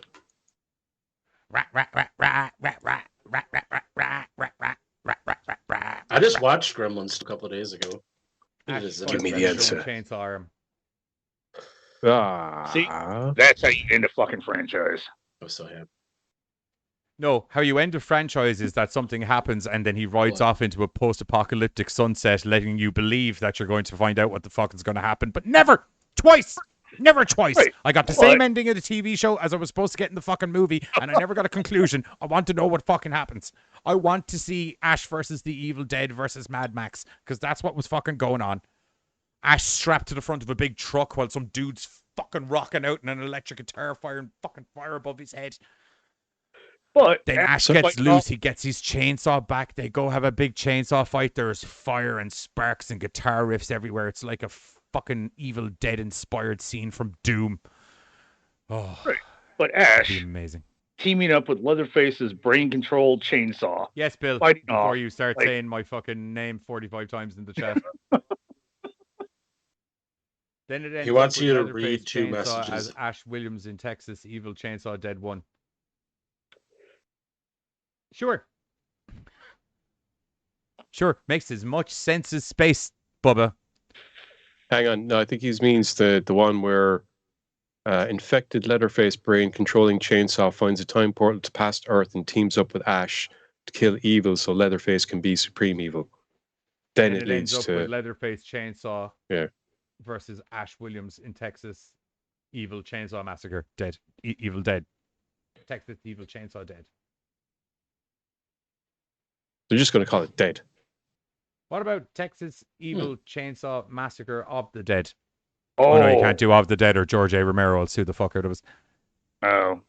I just watched Gremlins a couple of days ago. It is Give me the incredible. answer. Chainsaw arm. See? Ah, That's how you end a fucking franchise. I was so happy. No, how you end a franchise is that something happens and then he rides What? off into a post-apocalyptic sunset, letting you believe that you're going to find out what the fuck is going to happen, but never twice. Never twice. Right. I got the What? same ending of the TV show as I was supposed to get in the fucking movie, and I never got a conclusion. I want to know what fucking happens. I want to see Ash versus the Evil Dead versus Mad Max, because that's what was fucking going on. Ash strapped to the front of a big truck while some dude's fucking rocking out in an electric guitar firing fucking fire above his head. But Then Ash So, gets like, loose. He gets his chainsaw back. They go have a big chainsaw fight. There's fire and sparks and guitar riffs everywhere. It's like a fucking Evil Dead inspired scene from Doom. Oh, Right. but that'd be Ash amazing. teaming up with Leatherface's brain-controlled chainsaw. Yes, Bill. Fighting Before off, you start like- saying my fucking name 45 times in the chat. Then it ends He wants up with you to Leatherface read 2 Chainsaw messages. as Ash Williams in Texas, Evil Chainsaw Dead 1. Sure. Makes as much sense as space, Bubba. hang on. No, I think he means the one where infected Leatherface brain controlling chainsaw finds a time portal to past Earth and teams up with Ash to kill evil so Leatherface can be supreme evil. Then And it ends leads up with to Leatherface Chainsaw Yeah. versus Ash Williams in Texas, Evil Chainsaw Massacre, Dead. Evil Dead. Texas Evil Chainsaw Dead. they're just going to call it Dead. What about Texas Evil Chainsaw Massacre of the Dead? Oh, Oh, no, you can't do of the Dead or George A. Romero will sue the fuck out of us. Oh,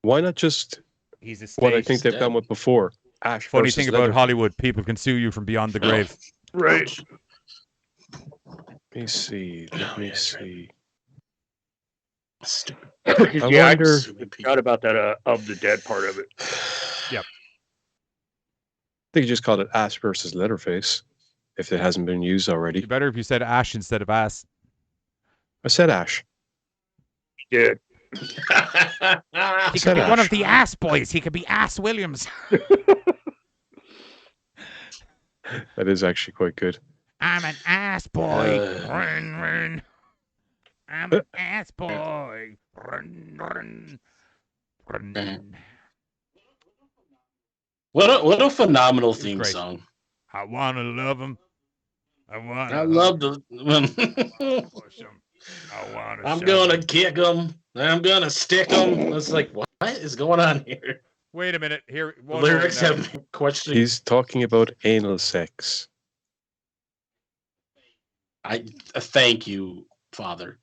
Why not just He's a what I stage. think they've Dead. done with before? Ash Funny versus thing about Leatherface. Hollywood, people can sue you from beyond the grave. right. Let me see. Let me see. Stupid. Because I yeah, wonder- I forgot about that of the dead part of it. They could just call it Ash versus Leatherface if it hasn't been used It'd already. be better if you said Ash instead of ass. I said Ash. Yeah. He I could said be one Ash. of the ass boys. He could be Ass Williams. That is actually quite good. I'm an ass boy. Uh. Run, run. I'm an ass boy. Run, run. Run. What a phenomenal theme great. song. I want to love him. I want to I love the. push him. I want to I'm gonna kick them. I'm gonna stick them. It's like, what is going on here? Wait a minute. Here. The one lyrics more now. have me questioning. He's talking about anal sex. I thank you, Father.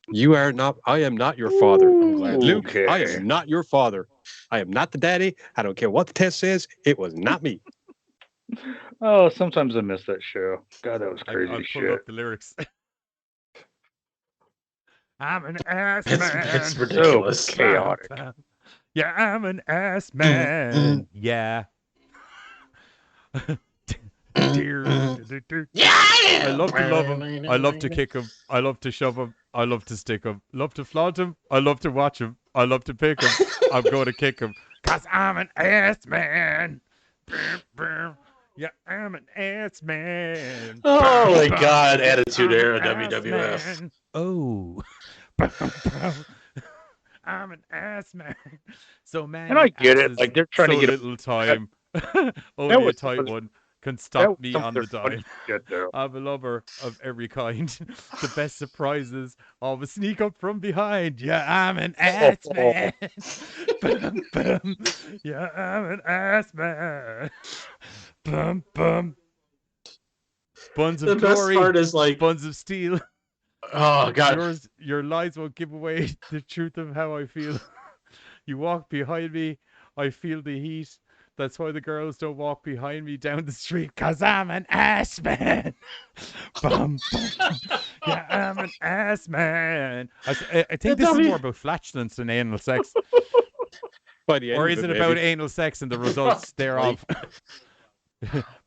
You are not. I am not your father. I'm glad. Luke, Okay. I am not your father. I am not the daddy. I don't care what the test says. It was not me. Oh, sometimes I miss that show. God, that was crazy I as pulled shit. up the lyrics. I'm an ass It's man. ridiculous. So chaotic. Yeah, I'm an ass man. Yeah. I love to love him. I love to kick him. I love to shove him. I love to stick him. Love to flaunt him. I love to watch him. I love to pick him. I'm going to kick him. Cause I'm an ass man. Yeah, I'm an ass man. Oh my God, Attitude Era WWF. Man. Oh. I'm an ass man. So man, And I get it. Like they're trying so to get little time. Only a tight one can stop me on the dime. Shit, I'm a lover of every kind. The best surprises always sneak up from behind. Yeah, I'm an ass man. Bum, bum. Yeah, I'm an ass man. Bum, bum. Buns of The best glory. part is like, Buns of steel. oh God, Your lies won't give away the truth of how I feel. You walk behind me, I feel the heat. That's why the girls don't walk behind me down the street, cause I'm an ass man. Bum, bum. Yeah, I'm an ass man. I think this is more about flatulence than anal sex. By the end Or of is it maybe. about anal sex and the results thereof?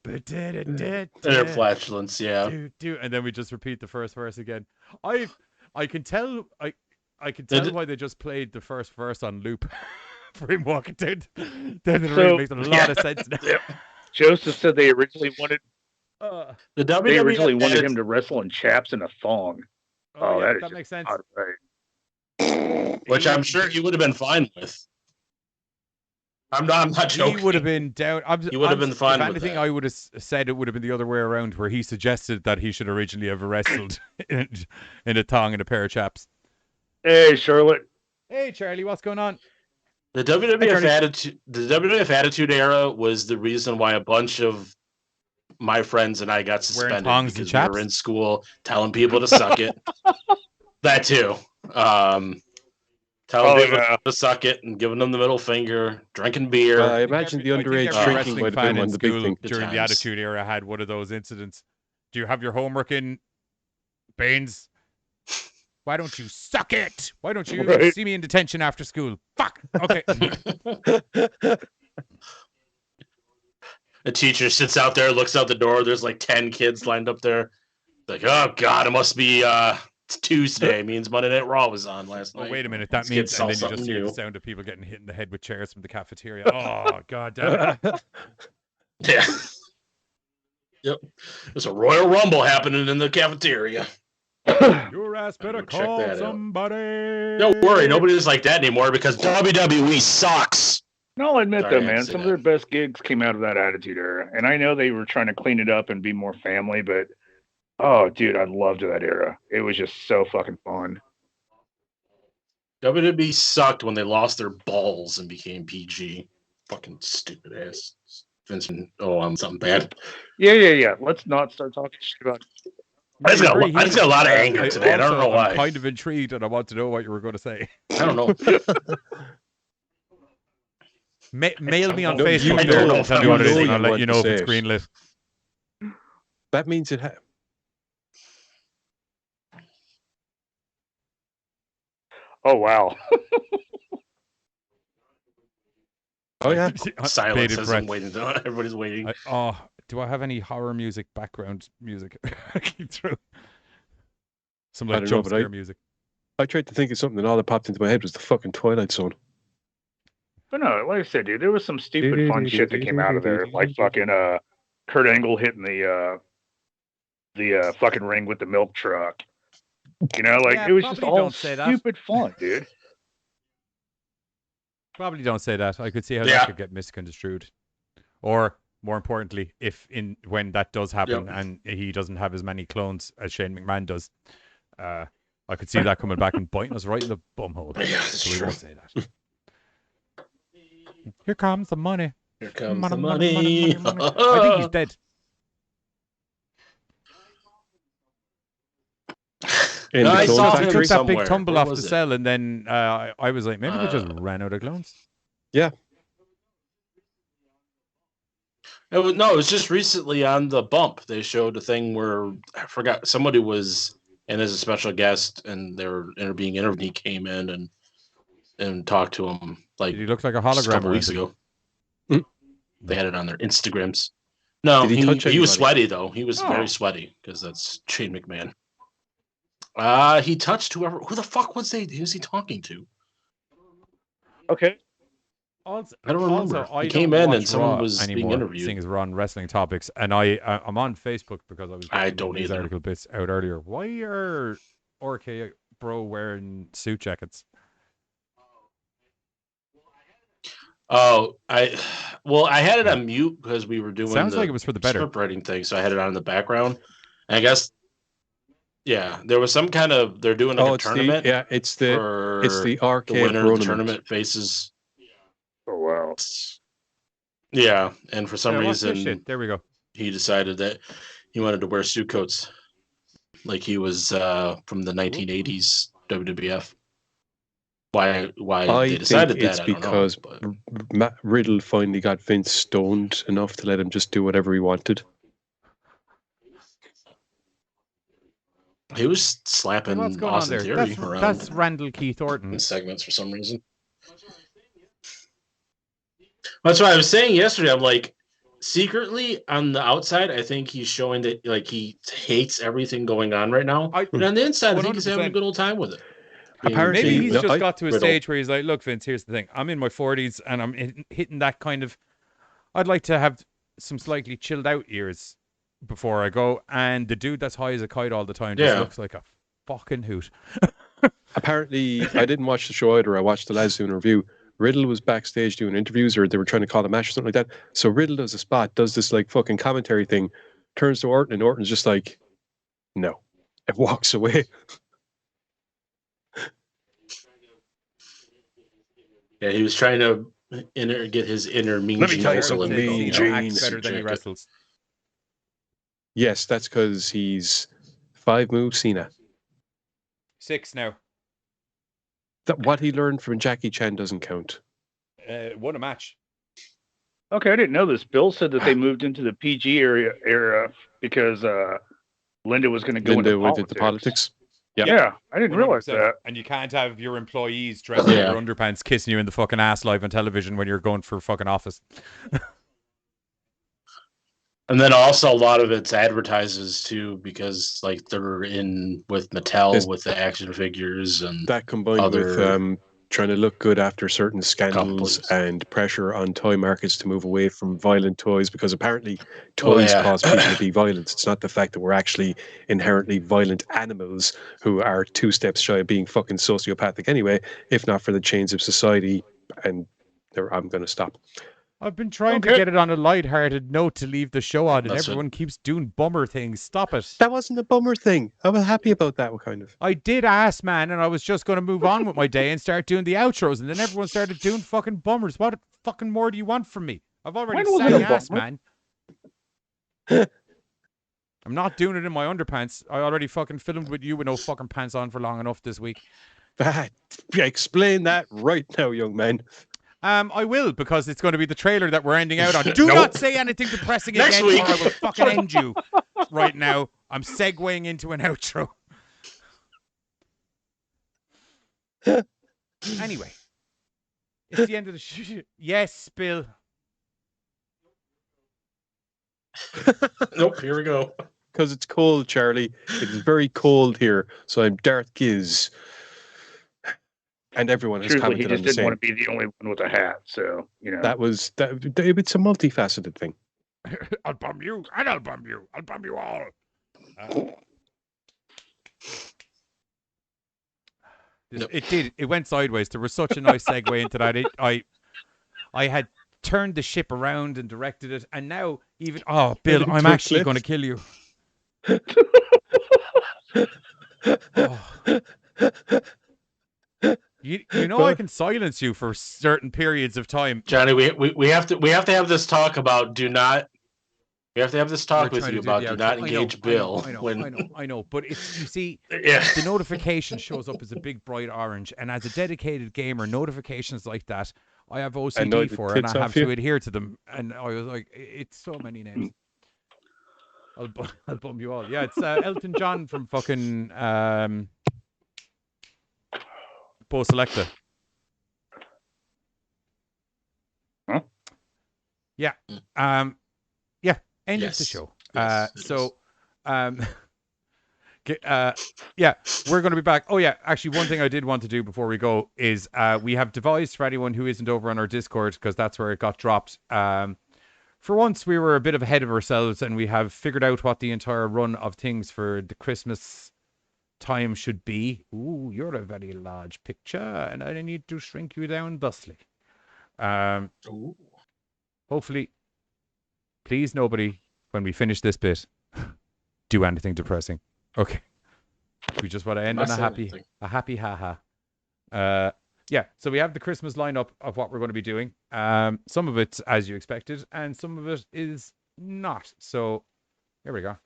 their flatulence, yeah. And then we just repeat the first verse again. I can tell why they just played the first verse on loop for him walking down the ring. Makes a lot of sense now. Yeah. Joseph said they originally wanted The they WWE originally wanted had- him to wrestle in chaps and a thong. Oh, yeah, that that makes sense. not right. which I'm sure he would have been fine with. I'm not joking. He would have been down. He would have been fine If with anything, that. I would have said it would have been the other way around, where he suggested that he should originally have wrestled in a thong and a pair of chaps. Hey, Charlotte. Hey, Charlie, what's going on? The WWF Attitude Era was the reason why a bunch of my friends and I got suspended thongs and because we chaps? were in school telling people to suck it. That too. Telling people to suck it and giving them the middle finger, drinking beer. I imagine the I think underage every drinking wrestling might have fan been one in of the big school things. during the times. Attitude Era had one of those incidents. Do you have your homework in, Baines? Why don't you suck it? Why don't you Right. see me in detention after school? Fuck. Okay. A teacher sits out there, looks out the door. There's like 10 kids lined up there. Like, oh God, it must be it's Tuesday. It means Monday Night Raw was on last night. Oh, wait a minute. That These means, kids and then saw you just something hear the new. sound of people getting hit in the head with chairs from the cafeteria. Oh, God damn it. Yeah. Yep. There's a Royal Rumble happening in the cafeteria. Your ass better Check that call out. somebody. Don't worry, nobody's like that anymore because WWE sucks. No, I'll admit Sorry, I though, had to man, say some of that. their best gigs came out of that Attitude Era, and I know they were trying to clean it up and be more family, but oh, dude, I loved that era. It was just so fucking fun. WWE sucked when they lost their balls and became PG. Fucking stupid ass. Vince, I'm something bad. Yeah. Let's not start talking shit about. I just got a lot of anger today. I don't know why. I'm kind of intrigued, and I want to know what you were going to say. I don't know. Mail me on No, you Facebook know there. what Don't tell me what it is, you and I'll let want you to know if say it's it. greenlit. That means it. Oh wow. Oh yeah. Silence Bated as breath. I'm waiting. Everybody's waiting. Do I have any horror music, background music? I keep through some I like don't know, jump but scare music. I tried to think of something, and all that popped into my head was the fucking Twilight Zone. But no, like I said, dude, there was some stupid fun shit that came out of there, like fucking Kurt Angle hitting the fucking ring with the milk truck. You know, like Yeah, it was just probably all don't say that. stupid fun, dude. Probably don't say that. I could see how Yeah. that could get misconstrued. Or more importantly, when that does happen and he doesn't have as many clones as Shane McMahon does, I could see that coming back and biting us right in the bumhole. Yeah, that's So we true. won't say that. Here comes the money. Here comes Money, the money, money. money, money, money. I think he's dead. In I the saw Clone him He Factory. took that big somewhere. tumble Where off the was it? cell, and then I was like, maybe they just ran out of clones. Yeah. It was just recently on the bump. They showed a thing where I forgot somebody was in as a special guest, and they were being interviewed. He came in and talked to him like Did he look like a just a hologram couple or weeks anything? ago. They had it on their Instagrams. No, Did he touch he was anybody? sweaty though. He was Oh. very sweaty because that's Shane McMahon. He touched whoever. Who the fuck was he talking to? Okay. Also, I don't remember. Also, I He came don't in watch and someone Raw was being anymore, interviewed. seeing as we're on wrestling topics, and I'm on Facebook because I was. I getting don't these either. article bits out earlier. Why are RK Bro wearing suit jackets? Oh, I had it on mute because we were doing. Sounds like it was for the better. Script writing thing, so I had it on in the background. And I guess, yeah, there was some kind of they're doing like a tournament. It's the the arcade winner of the tournament. tournament faces. Oh wow. Yeah, and for some What's this reason, shit? There we go. he decided that he wanted to wear suit coats, like he was from the 1980s WWF. Why I they decided think it's that? I don't because know, Matt Riddle finally got Vince stoned enough to let him just do whatever he wanted. he was slapping What's going Austin on there? Theory around That's Randall Keith Orton. in segments for some reason. That's what I was saying yesterday. I'm like, secretly on the outside, I think he's showing that like he hates everything going on right now. And on the inside, I think he's having a 100%. good old time with it. Apparently, Maybe he's no, just I- got to a Riddle. stage where he's like, look, Vince, here's the thing. I'm in my 40s and I'm hitting that kind of. I'd like to have some slightly chilled out years before I go. And the dude that's high as a kite all the time just Yeah. looks like a fucking hoot. Apparently, I didn't watch the show either. I watched the lads doing a review. Riddle was backstage doing interviews, or they were trying to call a match or something like that. So Riddle does a spot, does this like fucking commentary thing, turns to Orton, and Orton's just like, no, and walks away. Yeah, he was trying to get his inner mean Let me tell you muscle something, in Mean He Gene. acts Gene. better than he wrestles. Yes, that's because he's 5 moves Cena. 6 now. That what he learned from Jackie Chan doesn't count. Won a match. Okay, I didn't know this. Bill said that they moved into the PG era because Linda was going to go Linda into went politics. into politics. Yep. Yeah, I didn't realize 100%. that. And you can't have your employees dressed in their underpants kissing you in the fucking ass live on television when you're going for fucking office. And then also a lot of it's advertises too, because like they're in with Mattel with the action figures and that combined with trying to look good after certain scandals and pressure on toy markets to move away from violent toys, because apparently toys cause people to be violent. It's not the fact that we're actually inherently violent animals who are 2 steps shy of being fucking sociopathic anyway, if not for the chains of society. And I'm going to stop. I've been trying to get it on a light-hearted note to leave the show on, and everyone keeps doing bummer things. Stop it. That wasn't a bummer thing. I was happy about that kind of. I did ask, man, and I was just going to move on with my day and start doing the outros, and then everyone started doing fucking bummers. What fucking more do you want from me? I've already sang ass, man. I'm not doing it in my underpants. I already fucking filmed with you with no fucking pants on for long enough this week. Explain that right now, young man. I will, because it's going to be the trailer that we're ending out on. Do not say anything depressing Next again, week. or I will fucking end you right now. I'm segueing into an outro. Anyway, it's the end of the Yes, Bill. Nope, here we go. Because it's cold, Charlie. It is very cold here. So I'm Darth Giz. And everyone has Truthfully, he commented on just the didn't want same. to be the only one with a hat. So, you know. It's a multifaceted thing. I'll bum you, and I'll bum you. I'll bum you all. It did. It went sideways. There was such a nice segue into that. I had turned the ship around and directed it, and now even Bill, I'm actually going to kill you. You know I can silence you for certain periods of time. Johnny, we have to have this talk about do not. We have to have this talk with you about do not engage Bill. I know. But you see, Yeah. the notification shows up as a big bright orange, and as a dedicated gamer, notifications like that, I have Annoy OCD the for, and I tits have off you? to adhere to them. And I was like, it's so many names. I'll bum you all. Yeah, it's Elton John from fucking Bo Selecta. Huh? Yeah. Yeah. End of the Yes. show. Yes, it So, yeah, we're going to be back. Oh yeah, actually, one thing I did want to do before we go is we have devised, for anyone who isn't over on our Discord, because that's where it got dropped. For once, we were a bit ahead of ourselves, and we have figured out what the entire run of things for the Christmas time should be. Ooh, you're a very large picture, and I need to shrink you down thusly. Ooh. Hopefully, please nobody, when we finish this bit, do anything depressing. Okay. We just want to end on a happy haha. Yeah, so we have the Christmas lineup of what we're going to be doing. Some of it's as you expected, and some of it is not. So here we go.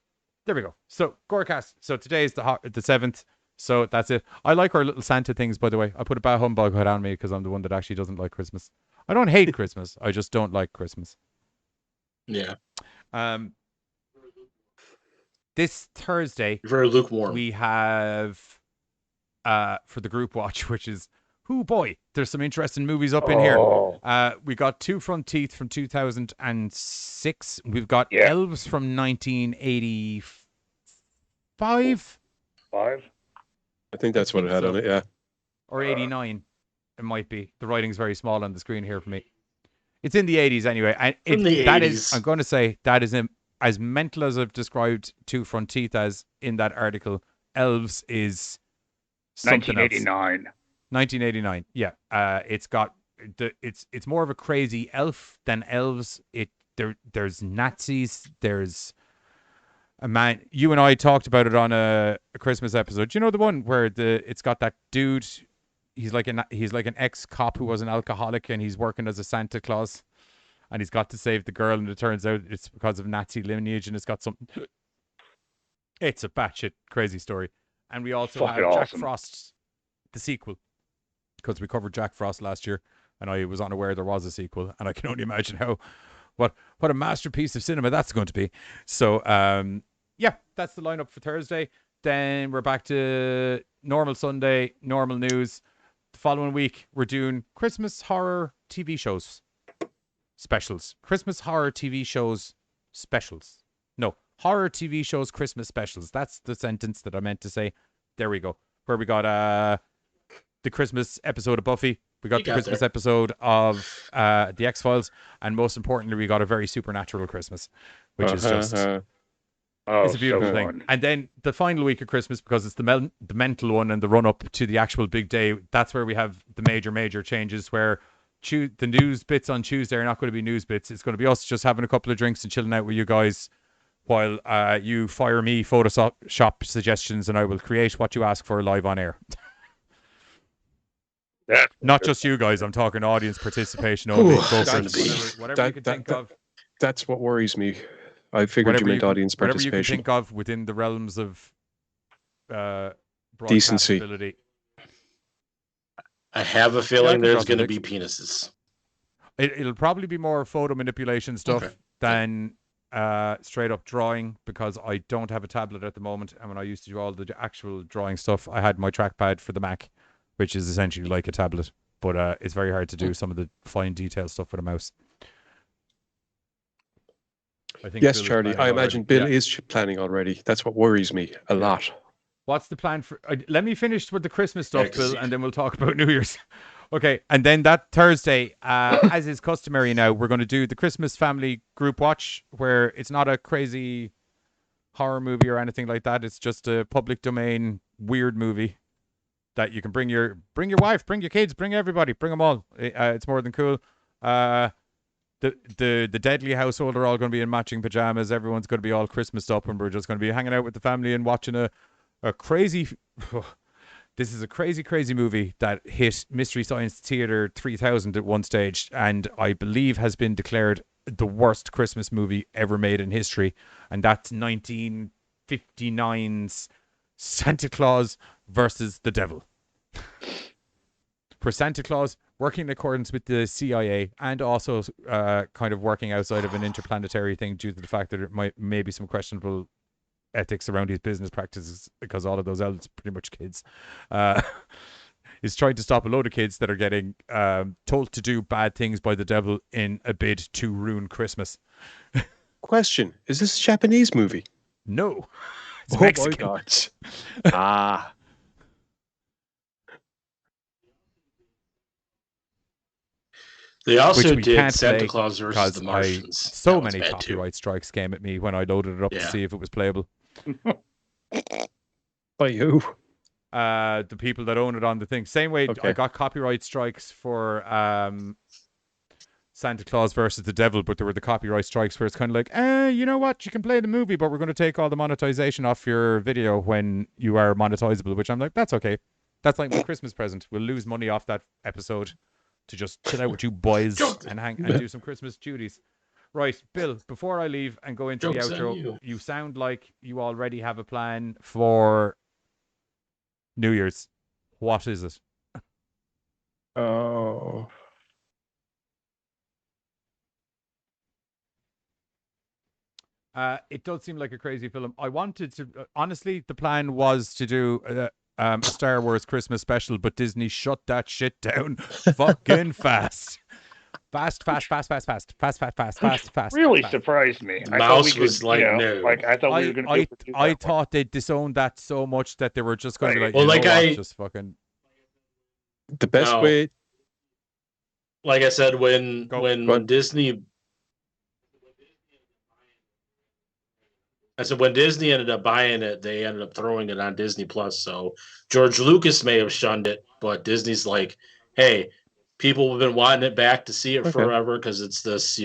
There we go. So GoreCast. So today is the 7th. So that's it. I like our little Santa things, by the way. I put a bad humbug hood on me because I'm the one that actually doesn't like Christmas. I don't hate Christmas. I just don't like Christmas. Yeah. This Thursday, You're very lukewarm. we have for the group watch, which is, oh boy, there's some interesting movies up in here. We got Two Front Teeth from 2006. We've got Elves from 1985. I think that's what it had on it, yeah. Or 89, it might be. The writing's very small on the screen here for me. It's in the 80s anyway. And that is, I'm going to say, that is as mental as I've described Two Front Teeth as in that article. Elves is something 1989. else. 1989. Yeah. It's got it's more of a crazy elf than elves. There's Nazis. There's a man. You and I talked about it on a Christmas episode. Do you know the one where it's got that dude? He's like an ex-cop who was an alcoholic, and he's working as a Santa Claus, and he's got to save the girl, and it turns out it's because of Nazi lineage, and it's got something. It's a batshit crazy story. And we also have Jack Frost, the sequel, because we covered Jack Frost last year, and I was unaware there was a sequel, and I can only imagine what a masterpiece of cinema that's going to be. So, yeah, that's the lineup for Thursday. Then we're back to normal Sunday, normal news. The following week, we're doing Christmas horror TV shows specials. Christmas horror TV shows specials. No, horror TV shows Christmas specials. That's the sentence that I meant to say. There we go. Where we got the Christmas episode of Buffy. We got the Christmas episode of The X-Files. And most importantly, we got a very supernatural Christmas, which is just... it's a beautiful thing. Fun. And then the final week of Christmas, because it's the mental one and the run-up to the actual big day, that's where we have the major changes, where the news bits on Tuesday are not going to be news bits. It's going to be us just having a couple of drinks and chilling out with you guys while you fire me Photoshop suggestions, and I will create what you ask for live on air. Not just you guys. I'm talking audience participation only. Whatever you can think of. That's what worries me. I figured you meant audience participation. Whatever you can think of within the realms of decency. I have a feeling there's going to be penises. It'll probably be more photo manipulation stuff than straight up drawing, because I don't have a tablet at the moment. And when I used to do all the actual drawing stuff, I had my trackpad for the Mac, which is essentially like a tablet. But it's very hard to do some of the fine detail stuff with a mouse. I think yes, Charlie. I imagine Bill is planning already. That's what worries me a lot. What's the plan for... let me finish with the Christmas stuff, Bill, and then we'll talk about New Year's. Okay, and then that Thursday, as is customary now, we're going to do the Christmas family group watch, where it's not a crazy horror movie or anything like that. It's just a public domain weird movie that you can bring your wife, bring your kids, bring everybody, bring them all. It's more than cool. The Deadly household are all going to be in matching pajamas. Everyone's going to be all Christmased up, and we're just going to be hanging out with the family and watching a crazy... This is a crazy movie that hit Mystery Science Theater 3000 at one stage, and I believe has been declared the worst Christmas movie ever made in history, and that's 1959's Santa Claus versus the Devil. For Santa Claus working in accordance with the CIA, and also kind of working outside of an interplanetary thing due to the fact that there may be some questionable ethics around his business practices, because all of those elves are pretty much kids. Is trying to stop a load of kids that are getting told to do bad things by the devil in a bid to ruin Christmas. Question: is this a Japanese movie? No, it's Oh Mexican. my god! Ah, They also Which we did can't Santa play Claus versus because the Martians. so That was many bad, copyright strikes came at me when I loaded it up to Yeah. see if it was playable. by who? The people that own it on the thing. Same way Okay. I got copyright strikes for Santa Claus versus the Devil, but there were the copyright strikes where it's kind of like, you know what? You can play the movie, but we're going to take all the monetization off your video when you are monetizable, which I'm like, that's okay. That's like my Christmas present. We'll lose money off that episode to just chill out with you boys and do some Christmas duties. Right, Bill, before I leave and go into Joke's the on outro, you. sound like you already have a plan for New Year's. What is it? Oh, It does seem like a crazy film. I wanted to, honestly, the plan was to do a Star Wars Christmas special, but Disney shut that shit down fucking fast. Fast. Really fast. surprised me. The I thought we mouse could, was like, no. like I thought we were going to be able to do I that one. thought they disowned that so much that they were just going to be like, Right. Well, you know like what? I- Just fucking. the best No. way. Like I said, when Go Disney, I said when Disney ended up buying it, they ended up throwing it on Disney Plus. So George Lucas may have shunned it, but Disney's like, hey, people have been wanting it back to see it Okay. forever because it's this,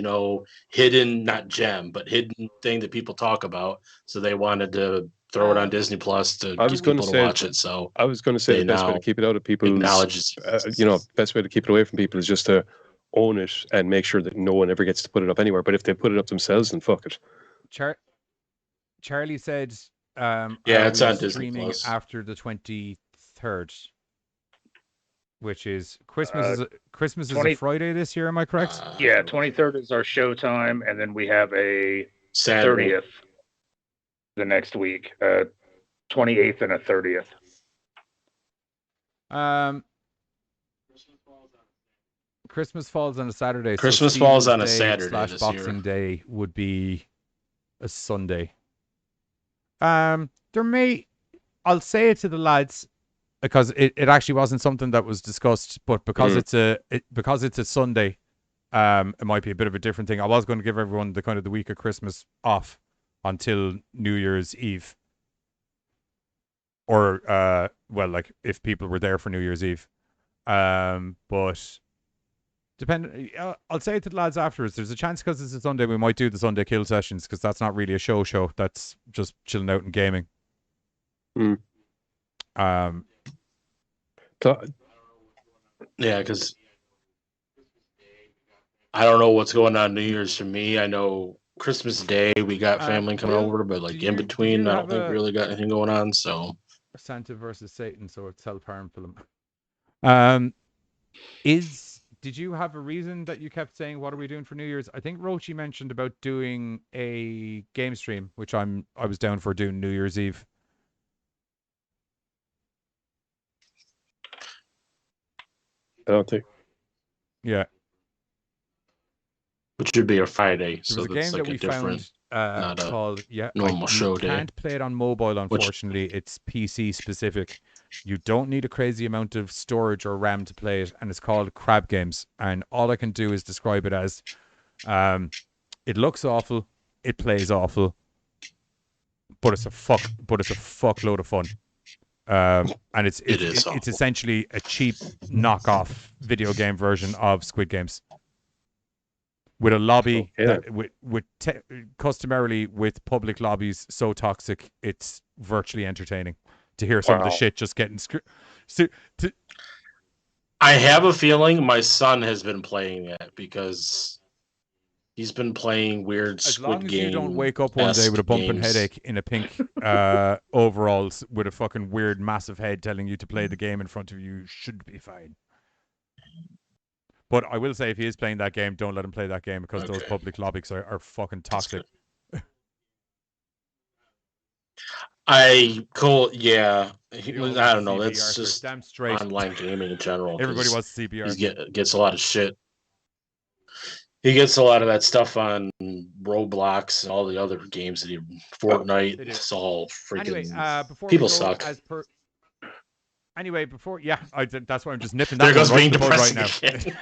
hidden, not gem, but hidden thing that people talk about. So they wanted to throw it on Disney Plus to I was get gonna people to say- watch it. So I was going to say They the best way now to keep it out of people's, acknowledges, best way to keep it away from people is just to own it and make sure that no one ever gets to put it up anywhere. But if they put it up themselves, then fuck it. Charlie said, Yeah, are it's we on Disney streaming Plus. after the 23rd, which is Christmas. Christmas is a 20 Friday this year. Am I correct? Yeah, 23rd is our show time, and then we have a Saturday. 30th the next week. 28th and a 30th. Christmas falls on a Saturday. Christmas so falls Stephen's on a Day Saturday / this Boxing year. Day would be a Sunday. There may, I'll say it to the lads because it actually wasn't something that was discussed, but because because it's a Sunday, it might be a bit of a different thing. I was going to give everyone the kind of the week of Christmas off until New Year's Eve, or well, like if people were there for New Year's Eve, but. I'll say it to the lads afterwards. There's a chance because it's a Sunday we might do the Sunday kill sessions because that's not really a show. That's just chilling out and gaming. Mm. Yeah, because I don't know what's going on New Year's for me. I know Christmas Day we got family coming Will, over, but do like you- in do between, you I have don't think we really got anything going on. So Santa versus Satan, so it's self-harm film. Did you have a reason that you kept saying, what are we doing for New Year's? I think Rochi mentioned about doing a game stream, which I was down for doing New Year's Eve. I don't think. Yeah. which should be a Friday. There So was a that's game like that we different. found not a called normal you show day. can't play it on mobile, unfortunately. It's PC specific. You don't need a crazy amount of storage or RAM to play it, and it's called Crab Games. And all I can do is describe it as it looks awful, it plays awful, but it's a fuckload of fun. And it's essentially a cheap knockoff video game version of Squid Games. With a lobby that customarily with public lobbies so toxic, it's virtually entertaining to hear some of the shit just getting I have a feeling my son has been playing it because he's been playing weird as Squid long as Game. you don't wake up one day with a bumping headache in a pink overalls with a fucking weird massive head telling you to play the game in front of you, should be fine. But I will say, if he is playing that game, don't let him play that game because those Okay. public lobbies are fucking toxic. Yeah. The old I don't know. CB, That's Arthur, just damn straight. online gaming in general. Everybody 'cause wants CBR. He gets a lot of shit. He gets a lot of that stuff on Roblox and all the other games that Fortnite. They do. It's all freaking. Anyway, before people we go, suck. That's why I'm just nipping that There goes one right being in the bud right depressing now. again.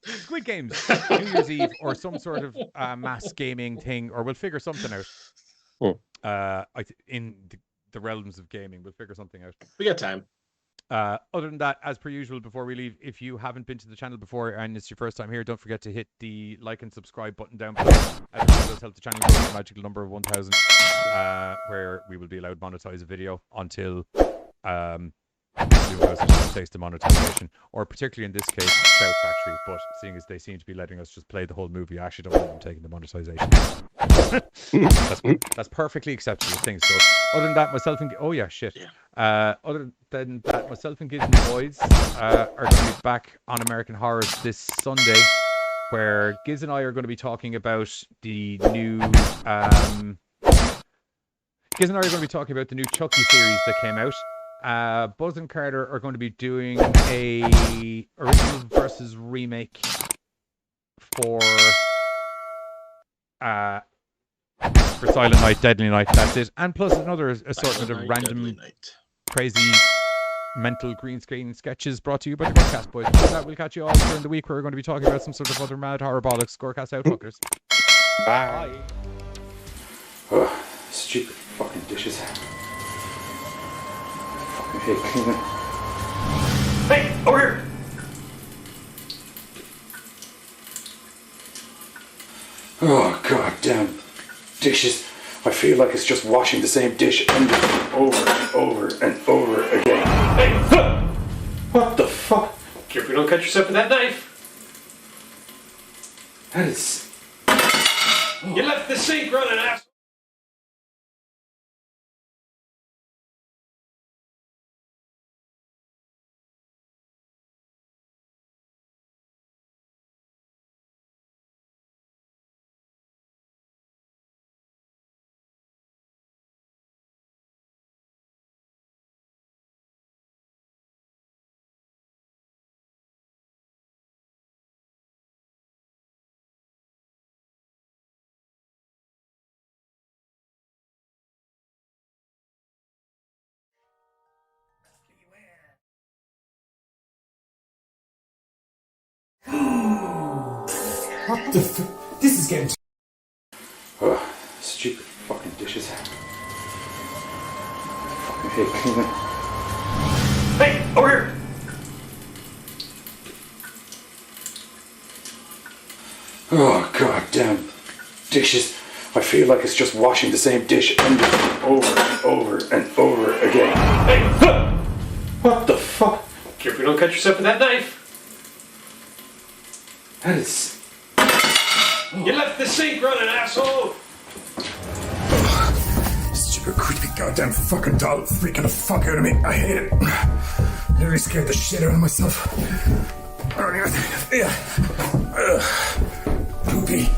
Squid Games, New Year's Eve, or some sort of mass gaming thing, or we'll figure something out. In the realms of gaming, we'll figure something out. We got time. Other than that, as per usual, before we leave, if you haven't been to the channel before and it's your first time here, don't forget to hit the like and subscribe button down below. As it does help the channel grow to the magical number of 1,000, where we will be allowed to monetize a video until takes the monetization, or particularly in this case, Shout Factory. But seeing as they seem to be letting us just play the whole movie, I actually don't want them taking the monetization. That's perfectly acceptable things. So, other than that, myself and other than that, myself and Giz and the boys are going to be back on American Horrors this Sunday, where Giz and I are going to be talking about the new. Giz and I are going to be talking about the new Chucky series that came out. Buzz and Carter are going to be doing a original versus remake for Silent Night, Deadly Night. That's it, and plus another assortment of random, crazy, mental green screen sketches brought to you by the GoreCast boys. With that, we'll catch you all during the week where we're going to be talking about some sort of other mad horror bollocks. GoreCast out, fuckers. Bye. Oh, stupid fucking dishes. Fucking hate cleaning. Hey, over here! Oh, goddamn dishes. I feel like it's just washing the same dish over and over and over again. Hey, what the fuck? Careful you don't cut yourself with that knife. That is... You left the sink running, ass. What the fuck? This is getting... Oh, stupid fucking dishes. Fucking hate cleaning. Hey, over here! Oh, goddamn dishes. I feel like it's just washing the same dish over and over and over again. Hey, what the fuck? Careful you don't cut yourself with that knife. That is... You left the sink running, asshole. Stupid creepy goddamn fucking doll freaking the fuck out of me. I hate it. Literally scared the shit out of myself. I don't even... Yeah. Poopy.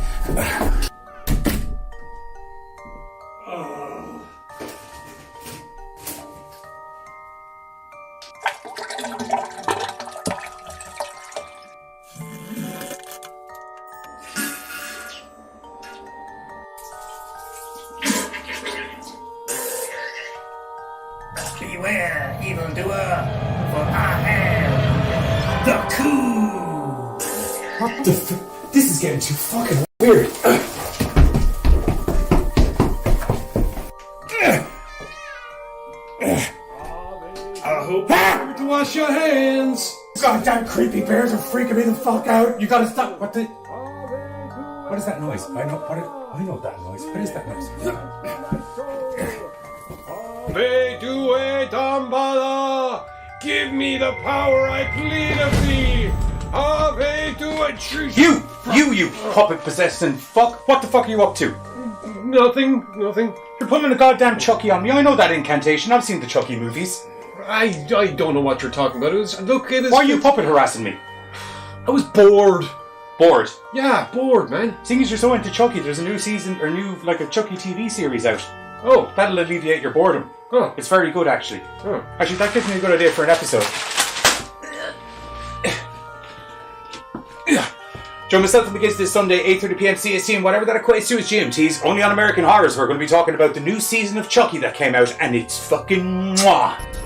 Beware, evildoer, for I am the coup. What the f... This is getting too fucking weird. I hope you to wash your hands. Goddamn creepy bears are freaking me the fuck out. You gotta stop. What is that noise? I know that noise. What is that noise? Bedue Dambala, give me the power I plead of thee. You puppet possessing fuck. What the fuck are you up to? Nothing. You're pulling a goddamn Chucky on me. I know that incantation. I've seen the Chucky movies. I don't know what you're talking about. Why are you puppet harassing me? I was bored. Bored. Yeah, bored, man. Seeing as you're so into Chucky, there's a new season, or like a Chucky TV series out. Oh. That'll alleviate your boredom. Oh. It's very good, actually. Oh. Actually, that gives me a good idea for an episode. Join myself and the kids this Sunday, 8:30pm CST, and whatever that equates to is GMTs, only on American Horrors. We're going to be talking about the new season of Chucky that came out, and it's fucking mwah.